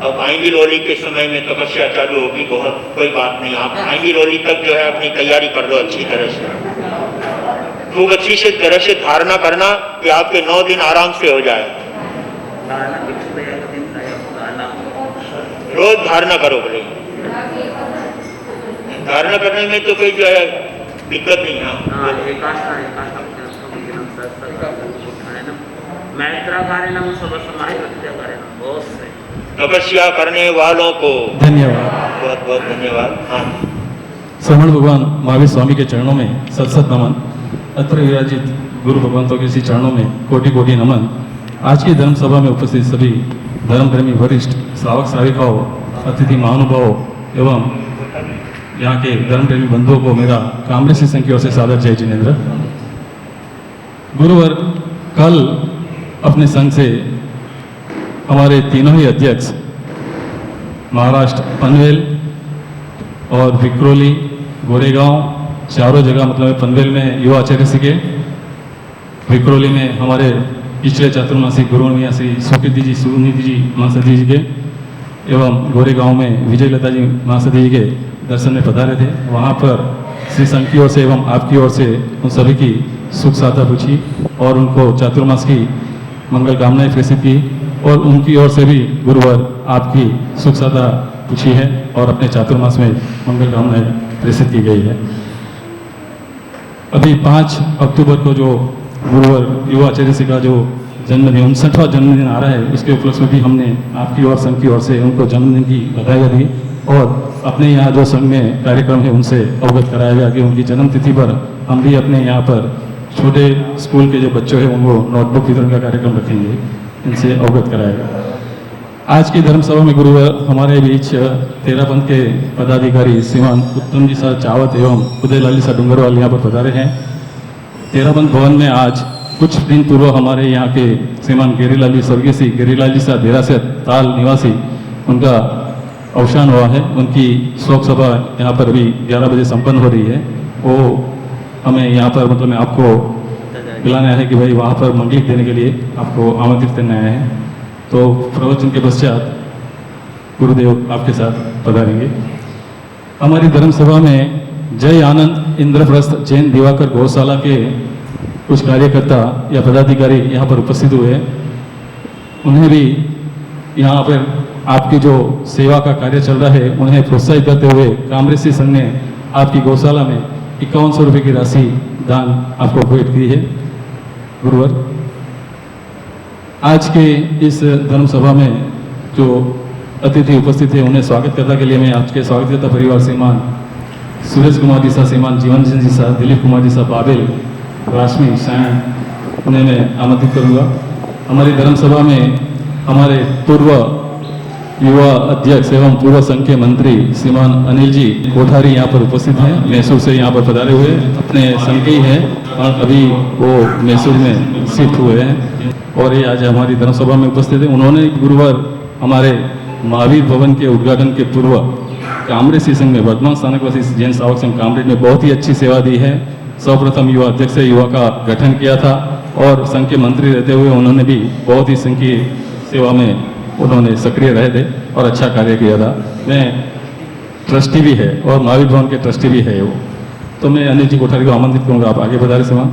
अब आइंगेल होली के समय में तपस्या चालू होगी। बहुत कोई बात नहीं, आप आइंगेल होली तक जो है अपनी तैयारी कर लो अच्छी तरह से, खूब अच्छी से तरह से धारणा करना कि आपके 9 दिन आराम से हो जाए। रोज धारणा करो बोले, धारणा करने में तो कोई जो है दिक्कत नहीं है। तपस्या करने वालों को धन्यवाद, बहुत बहुत धन्यवाद। हाँ, श्रवण भगवान महावीर स्वामी के चरणों में सत सत नमन। अत्र विराजित गुरु भगवंतों के इसी चरणों में कोटि कोटि नमन। आज की धर्म सभा में उपस्थित सभी धर्म प्रेमी वरिष्ठ श्रावक श्राविकाओं, अतिथि महानुभावों एवं यहाँ के धर्म प्रेमी बंधुओं को मेरा कामरेसी संघ की ओर से सादर जय जिनेन्द्र। गुरुवर कल अपने संघ से हमारे तीनों ही अध्यक्ष महाराष्ट्र पनवेल और विक्रोली, गोरेगांव, चारों जगह मतलब पनवेल में युवा आचार्य सीखे, विक्रोली में हमारे पिछले चातुर्मासिक गुरु मियाँ श्री सुकृति जी, सुनीति जी महासदी जी के एवं गोरेगांव में विजय लता जी महासदी जी के दर्शन में पधारे थे। वहाँ पर श्री संघ की ओर से एवं आपकी ओर से उन सभी की सुख साधा पूछी और उनको चातुर्मास की मंगल कामनाएं प्रेषित की और उनकी ओर से भी गुरुवर आपकी सुख साधा पूछी है और अपने चातुर्मास में मंगल कामनाएं प्रेषित की गई है। अभी 5 अक्टूबर को जो गुरुवर युवा आचार्य जी का जो जन्मदिन 59वां जन्मदिन आ रहा है, उसके उपलक्ष्य में भी हमने आपकी और संघ की ओर से उनको जन्मदिन की बधाई दी और अपने यहाँ जो संघ में कार्यक्रम है उनसे अवगत कराया गया कि उनकी जन्म तिथि पर हम भी अपने यहाँ पर छोटे स्कूल के जो बच्चों हैं उनको नोटबुक वितरण का कार्यक्रम रखेंगे, इनसे अवगत कराएगा। आज की धर्म सभा में गुरुवर हमारे बीच तेरा पंथ के पदाधिकारी श्रीमान उत्तम जी साहब चावत एवं उदयलाल जी साहब डूंगरवाल यहाँ पर पधारे हैं। तेरा पंथ भवन में आज कुछ दिन पूर्व हमारे यहाँ के श्रीमान गिरिलाल जी, स्वर्गीय श्री गिरिलाल जी साहब देरासर ताल निवासी, उनका अवसान हुआ है। उनकी शोक सभा यहाँ पर अभी 11 बजे संपन्न हो रही है। वो हमें यहाँ पर मतलब मैं आपको बुलाने आया है कि भाई वहाँ पर मंगलिक देने के लिए आपको आमंत्रित करने आए हैं। तो प्रवचन के पश्चात गुरुदेव आपके साथ पधारेंगे। हमारी धर्म सभा में जय आनंद इंद्रप्रस्थ जैन दिवाकर गौशाला के कुछ कार्यकर्ता या पदाधिकारी यहाँ पर उपस्थित हुए, उन्हें भी यहाँ पर आपकी जो सेवा का कार्य चल रहा है उन्हें प्रोत्साहित करते हुए कामरेसी संघ ने आपकी गौशाला में 5100 रुपये की राशि दान आपको भेंट की है। गुरुवर, आज के इस धर्म सभा में जो अतिथि उपस्थित है उन्हें स्वागत करने के लिए मैं आज के स्वागतकर्ता परिवार श्रीमान सूरज कुमार जी साहब, श्रीमान जीवन जी साहब, दिलीप कुमार जी साहब, बाबेल, राशमी, सायन, उन्हें मैं आमंत्रित करूँगा। हमारी धर्म सभा में हमारे पूर्व युवा अध्यक्ष एवं पूर्व संघ के मंत्री श्रीमान अनिल जी कोठारी यहाँ पर उपस्थित हैं, मैसूर से यहाँ पर पधारे हुए अपने संघ के ही हैं और अभी वो मैसूर में शिफ्ट हुए हैं और ये आज हमारी धर्म सभा में उपस्थित है। उन्होंने गुरुवार हमारे महावीर भवन के उद्घाटन के पूर्व कामरेसी संघ में वर्तमान स्थानकवासी जैन श्रावक संघ कामरेज में बहुत ही अच्छी सेवा दी है। सर्वप्रथम युवा अध्यक्ष युवा का गठन किया था और संघ के मंत्री रहते हुए उन्होंने भी बहुत ही संघ की सेवा में उन्होंने सक्रिय रहे थे। और अच्छा कार्य किया था। मैं ट्रस्टी भी है और महावीर भवन के ट्रस्टी भी है वो। तो मैं अनिल जी कोठारी को आमंत्रित करूँगा, आप आगे बता रहे समा।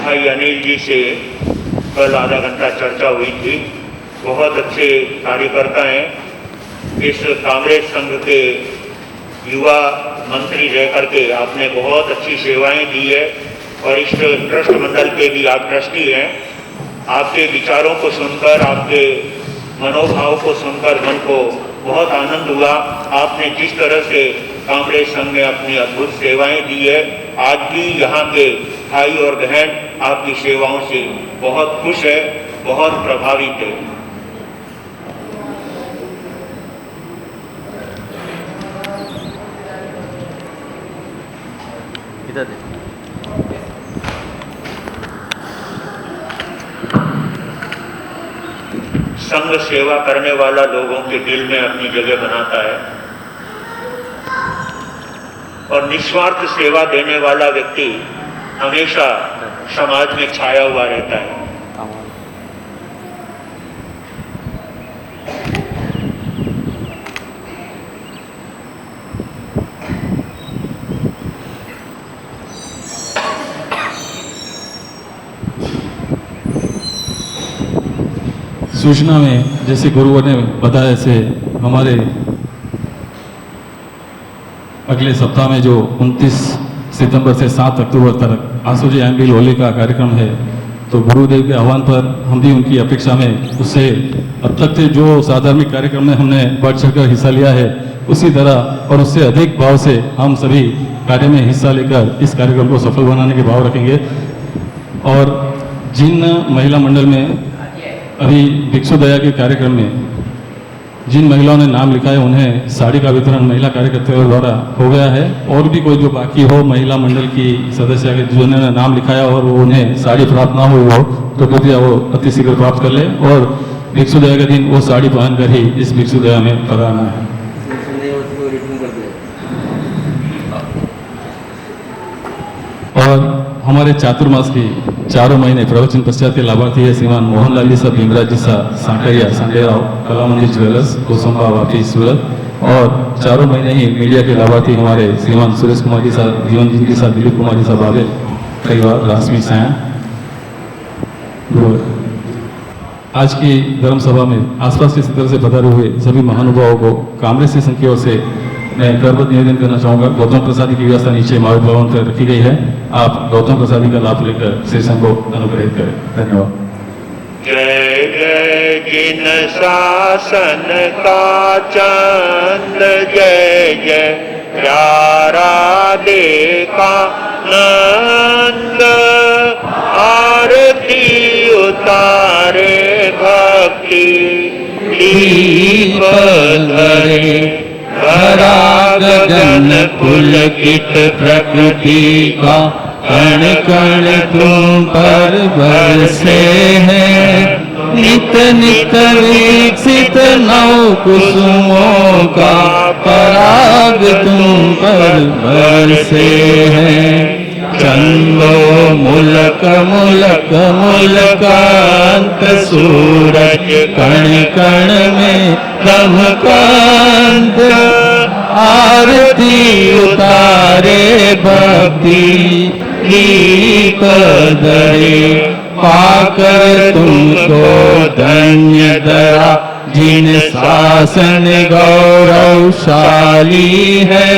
भाई अनिल जी से कल आधा घंटा चर्चा हुई थी। बहुत अच्छे कार्यकर्ता हैं। इस कांग्रेस संघ के युवा मंत्री रह करके आपने बहुत अच्छी सेवाएं दी है और इस ट्रस्ट मंडल के भी आप ट्रस्टी हैं। आपके विचारों को सुनकर, आपके मनोभाव को सुनकर मन को बहुत आनंद हुआ। आपने जिस तरह से कांग्रेस संघ में अपनी अद्भुत सेवाएं दी है, आज भी यहाँ के भाई और बहन आपकी सेवाओं से बहुत खुश है, बहुत प्रभावित है। संघ सेवा करने वाला लोगों के दिल में अपनी जगह बनाता है और निस्वार्थ सेवा देने वाला व्यक्ति हमेशा समाज में छाया हुआ रहता है। सूचना में जैसे गुरुवर ने बताया, ऐसे हमारे अगले सप्ताह में जो 29 सितंबर से 7 अक्टूबर तक आंसू आंबिल होली का कार्यक्रम है, तो गुरुदेव के आह्वान पर हम भी उनकी अपेक्षा में उससे अब तक से जो साधार्मिक कार्यक्रम में हमने बढ़ चढ़कर हिस्सा लिया है, उसी तरह और उससे अधिक भाव से हम सभी कार्य में हिस्सा लेकर इस कार्यक्रम को सफल बनाने के भाव रखेंगे। और जिन महिला मंडल में अभी भिक्षु दया के कार्यक्रम में जिन महिलाओं ने नाम लिखा है, उन्हें साड़ी का वितरण महिला कार्यकर्ताओं द्वारा हो गया है। और भी कोई जो बाकी हो महिला मंडल की सदस्य के जिन्होंने नाम लिखाया और वो उन्हें साड़ी प्राप्त ना हुई हो, तो कृपया वो अति शीघ्र प्राप्त कर ले और भिक्षु दया के दिन वो साड़ी पहनकर ही इस भिक्षु दया में पधारना है। और हमारे चातुर्मास की 4 महीने प्रवचन पश्चात के लाभार्थी है श्रीमान मोहनलाल जी साहब, भीमराज जी साहब, सांकरिया संडेराव, कला मंदिर ज्वेलर्स, कोसंबा वापी सूरत। और 4 महीने ही मीडिया के लाभार्थी हमारे श्रीमान सुरेश कुमार जी साहब, जीवन जी के साथ दिलीप कुमार जी साहब आगे, कई बार राशमी साया। आज की धर्म सभा में आसपास के क्षेत्र से पधारे हुए सभी महानुभावों को कांग्रेस संघ की ओर से मैं करबद्ध निवेदन करना चाहूँगा। गौतम प्रसादी की व्यवस्था नीचे महावीर भवन पर रखी गई है, आप गौतम प्रसादी का लाभ लेकर श्री संघ को अनुग्रहित करें। धन्यवाद। जय जय जिन शासन का चंद, जय जय प्यारा देखा नंद, आरती उतारे भक्ति दीप धरे, भरा गगन पुलकित प्रकृति का, कण कण तुम पर बरसे हैं, नित नित विकसित नव कुसुमों का पराग तुम पर बरसे हैं। चंदो मुलक मुलक मुलकांत सूरज, कण कण में ब्रह्मकांत, आरती उतारे भक्ति दीप धरे, पाकर तुमको धन्य दया, जिन शासन गौरवशाली है,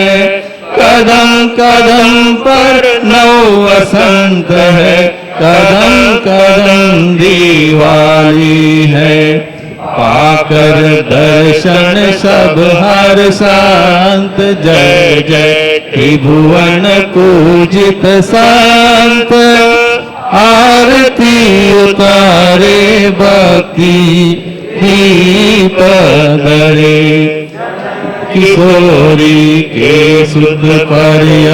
कदम कदम पर नव वसंत है, कदम कदम दिवाली है, पाकर दर्शन सब हर शांत, जय जय त्रिभुवन पूजित संत, आरती उतारे भक्ति दीप धरे, किशोरी के सुध पर्य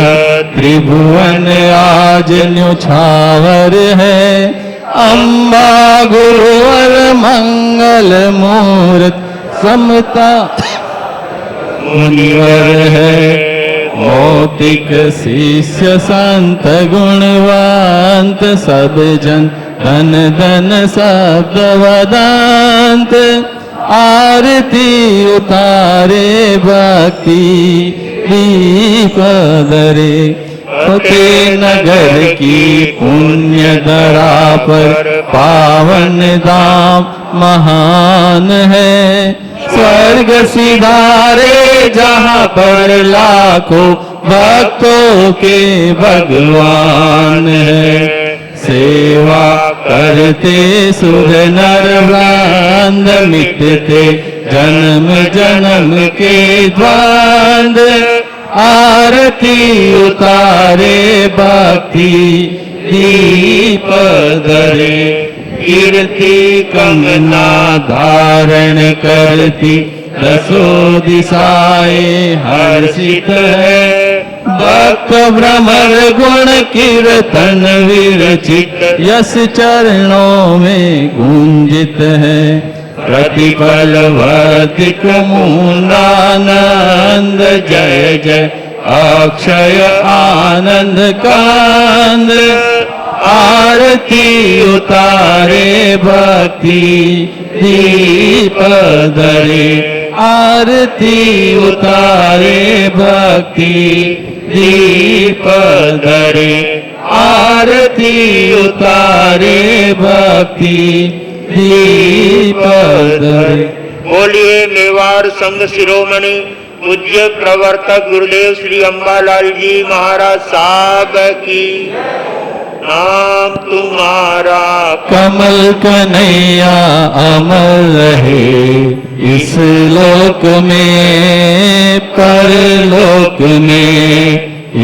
त्रिभुवन आज न्योछावर है, अम्बा गुरुवर मंगल मूर्त समता मुनिवर है, मौतिक शिष्य संत गुणवंत, सब जन धन धन शब्द वदंत आरती उतारे भक्ति दीप धरे होते नगर की पुण्य धरा पर पावन धाम महान है स्वर्ग सिधारे जहाँ पर लाखों भक्तों के भगवान है सेवा करते सुर नर वृंद मिटते जन्म जन्म के द्वंद्व आरती उतारे भक्ति दीप धरे कीर्ति कंगना धारण करती दसों दिशाएं हर्षित है भक्त भ्रमर गुण कीर्तन विरचित यश चरणों में गुंजित है प्रतिपल वर्तिक मुंदानंद जय जय अक्षय आनंद कांद आरती उतारे भक्ति दीप धरे आरती उतारे भक्ति दीप धरे आरती उतारे भक्ति दीप धरे। बोलिए मेवाड़ संघ शिरोमणि पूज्य प्रवर्तक गुरुदेव श्री अंबालाल जी महाराज साहब की। नाम तुम्हारा कमल कन्हैया अमर रहे इस लोक में परलोक में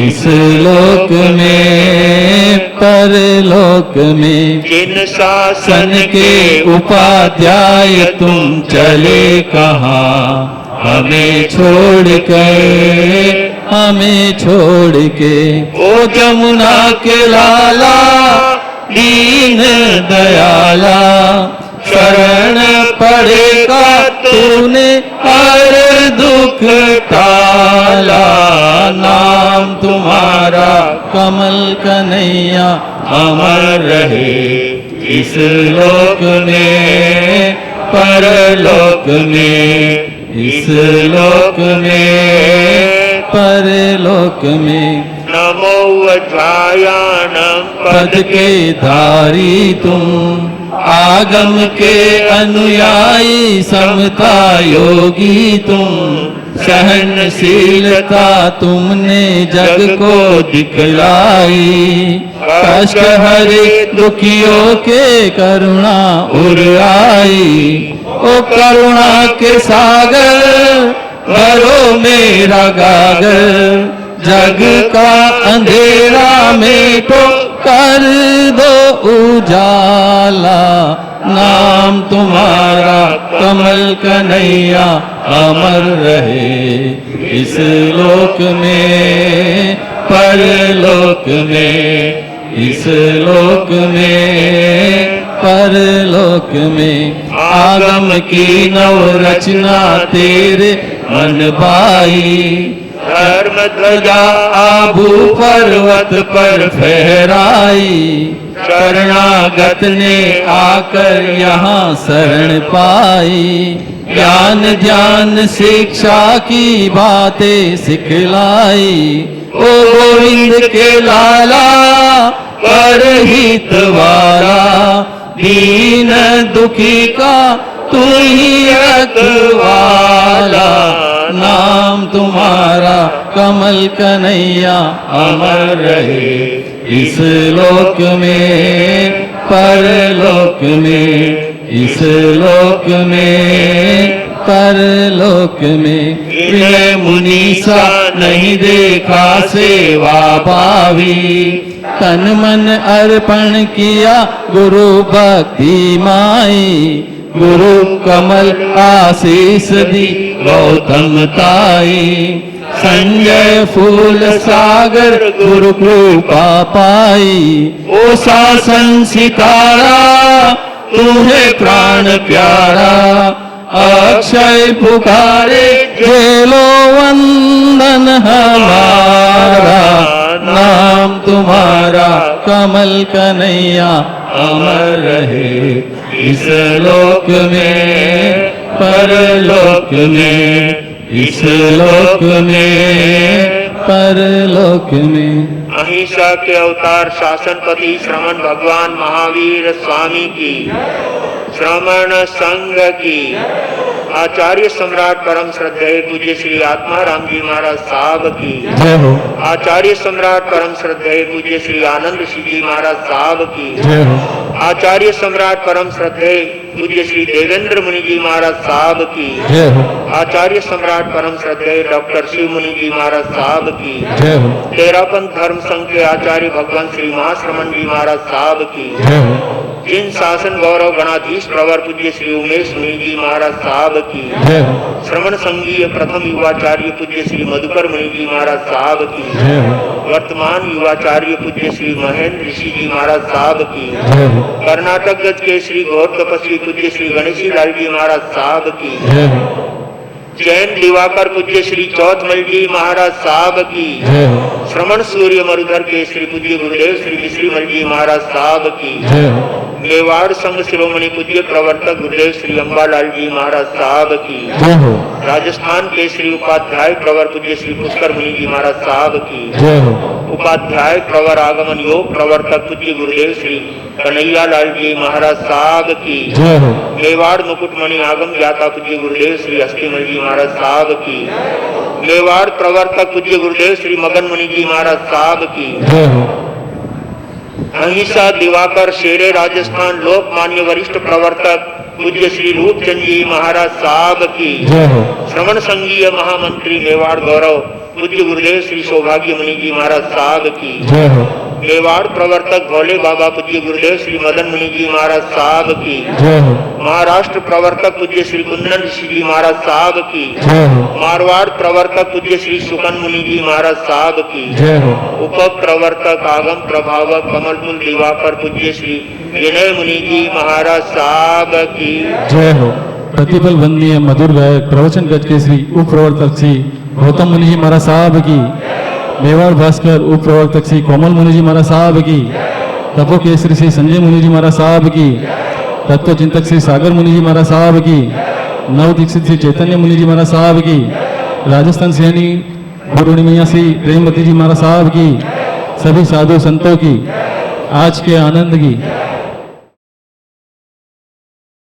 इस लोक में परलोक में जिन शासन सन के उपाध्याय तुम चले कहाँ हमें छोड़ के ओ जमुना के लाला दीन दयाला शरण पड़ेगा तूने हर दुख टाला नाम तुम्हारा कमल कन्हैया अमर रहे इस लोक में परलोक में इस लोक में परलोक में। नमो वज्रायाणं पद के धारी तुम आगम के अनुयायी समता योगी तुम सहनशीलता तुमने जग को दिखलाई कष्ट हरे दुखियों के करुणा उर आई ओ करुणा के सागर भरो मेरा गागर जग का अंधेरा में तो कर दो उजाला नाम तुम्हारा कमल कन्हैया अमर रहे इस लोक में परलोक में इस लोक में परलोक में। आगम की नव रचना तेरे मन भाई धर्म ध्वजा आबू पर्वत पर फहराई शरणागत ने आकर यहाँ शरण पाई ज्ञान ध्यान शिक्षा की बातें सिखलाई ओ गोविंद के लाला परहित वाला दीन दुखी का तू ही रखवाला नाम तुम्हारा कमल कन्हैया अमर रहे इस लोक में परलोक में इस लोक में परलोक में। विनय मुनीसा नहीं देखा सेवा भावी तन मन अर्पण किया गुरु भक्ति माई गुरु कमल आशीष दी गौतम ताई संजय फूल सागर गुरु कृपा पाई ओ शासन सितारा तुम्हें प्राण प्यारा अक्षय पुकारे खेलो वंदन हमारा नाम तुम्हारा कमल कन्हैया अमर रहे इस लोक में परलोक में, इस लोक में परलोक में। अहिंसा के अवतार शासनपति श्रमण भगवान महावीर स्वामी की, श्रमण संघ की, आचार्य सम्राट परम श्रद्धेय पूज्य श्री आत्माराम जी महाराज साहब की, जय हो, आचार्य सम्राट परम श्रद्धेय पूज्य श्री आनंद सिंह जी महाराज साहब की, जय हो, आचार्य सम्राट परम श्रद्धेय पूज्य श्री देवेंद्र मुनि जी महाराज साहब की, जय हो, आचार्य सम्राट परम श्रद्धेय डॉक्टर शिव मुनि जी महाराज साहब की, जय हो, तेरापंथ धर्म संघ के आचार्य भगवान श्री महाश्रमण जी महाराज साहब की, जय हो, जिन शासन गौरव गणाधीश प्रवर पूज्य श्री उमेश मुनि जी महाराज साहब की, जय हो, श्रमण संघीय प्रथम युवाचार्य पूज्य श्री मधुकर मुनि जी महाराज साहब की, जय हो, वर्तमान युवाचार्य पूज्य श्री महेंद्र ऋषि जी महाराज साहब की, जय हो, कर्नाटक गज के श्री गौर तपस्वी पूज्य श्री गणेशी लाल जी महाराज साहब की, जय हो, जैन दिवाकर पूज्य श्री चौथमल जी महाराज साहब की, जय हो, श्रमण सूर्य मरुधर के श्री पूज्य गुरुदेव श्री मिश्रीमल जी महाराज साहब की, जय हो, मेवाड़ संघ शिरोमणि पूज्य प्रवर्तक गुरुदेव श्री अंबालाल जी महाराज साहब की, जय हो, राजस्थान के श्री उपाध्याय प्रवर पूज्य श्री पुष्कर मुनि जी महाराज साहब की, जय हो, उपाध्याय प्रवर आगमन योग प्रवर्तक पूज्य गुरुदेव श्री कन्हैया लाल जी महाराज साहब की, जय हो, मेवाड़ मुकुटमणि आगम ज्ञाता पूज्य गुरुदेव श्री अस्थिमल जी महाराज साहब की, मेवाड़ प्रवर्तक पूज्य गुरुदेव श्री मगन मुनि जी महाराज साहब की, जय हो, अहिंसा दिवाकर शेरे राजस्थान लोकमान्य वरिष्ठ प्रवर्तक पूज्य श्री रूपचंद जी महाराज साहब की, जय हो, श्रवण संघीय महामंत्री मेवाड़ गौरव पूज्य गुरुदेव श्री सौभाग्य मुनि जी महाराज साहब की, जय हो, मेवाड़ प्रवर्तक भोले बाबा पूज्य गुरुदेव श्री मदन मुनि जी महाराज साहब की, जय हो, महाराष्ट्र प्रवर्तक पूज्य श्री कुंदन ऋषि जी महाराज साहब की, जय हो, मारवाड़ प्रवर्तक पूज्य श्री सुकन मुनि जी महाराज साहब की, जय हो, उप प्रवर्तक आगम प्रभावक कमलपुर दिवाकर पूज्य श्री विनय मुनि जी महाराज साहब की, जय हो। प्रतिपल वंदनीय मधुर गायक प्रवचन गज के श्री उप प्रवर्तक श्री गौतम मुनि जी महाराज साहब की, मेवाड़ भास्कर उप प्रवर्तक श्री कोमल मुनि जी महाराज साहब की, तपो केसरी श्री संजय मुनि जी महाराज साहब की, तत्व चिंतक श्री सागर मुनि जी महाराज साहब की, नव दीक्षित श्री चैतन्य मुनि जी महाराज साहब की, राजस्थान सियानी गुरुणी मैया श्री प्रेमवती जी महाराज साहब की, सभी साधु संतों की, आज के आनंद की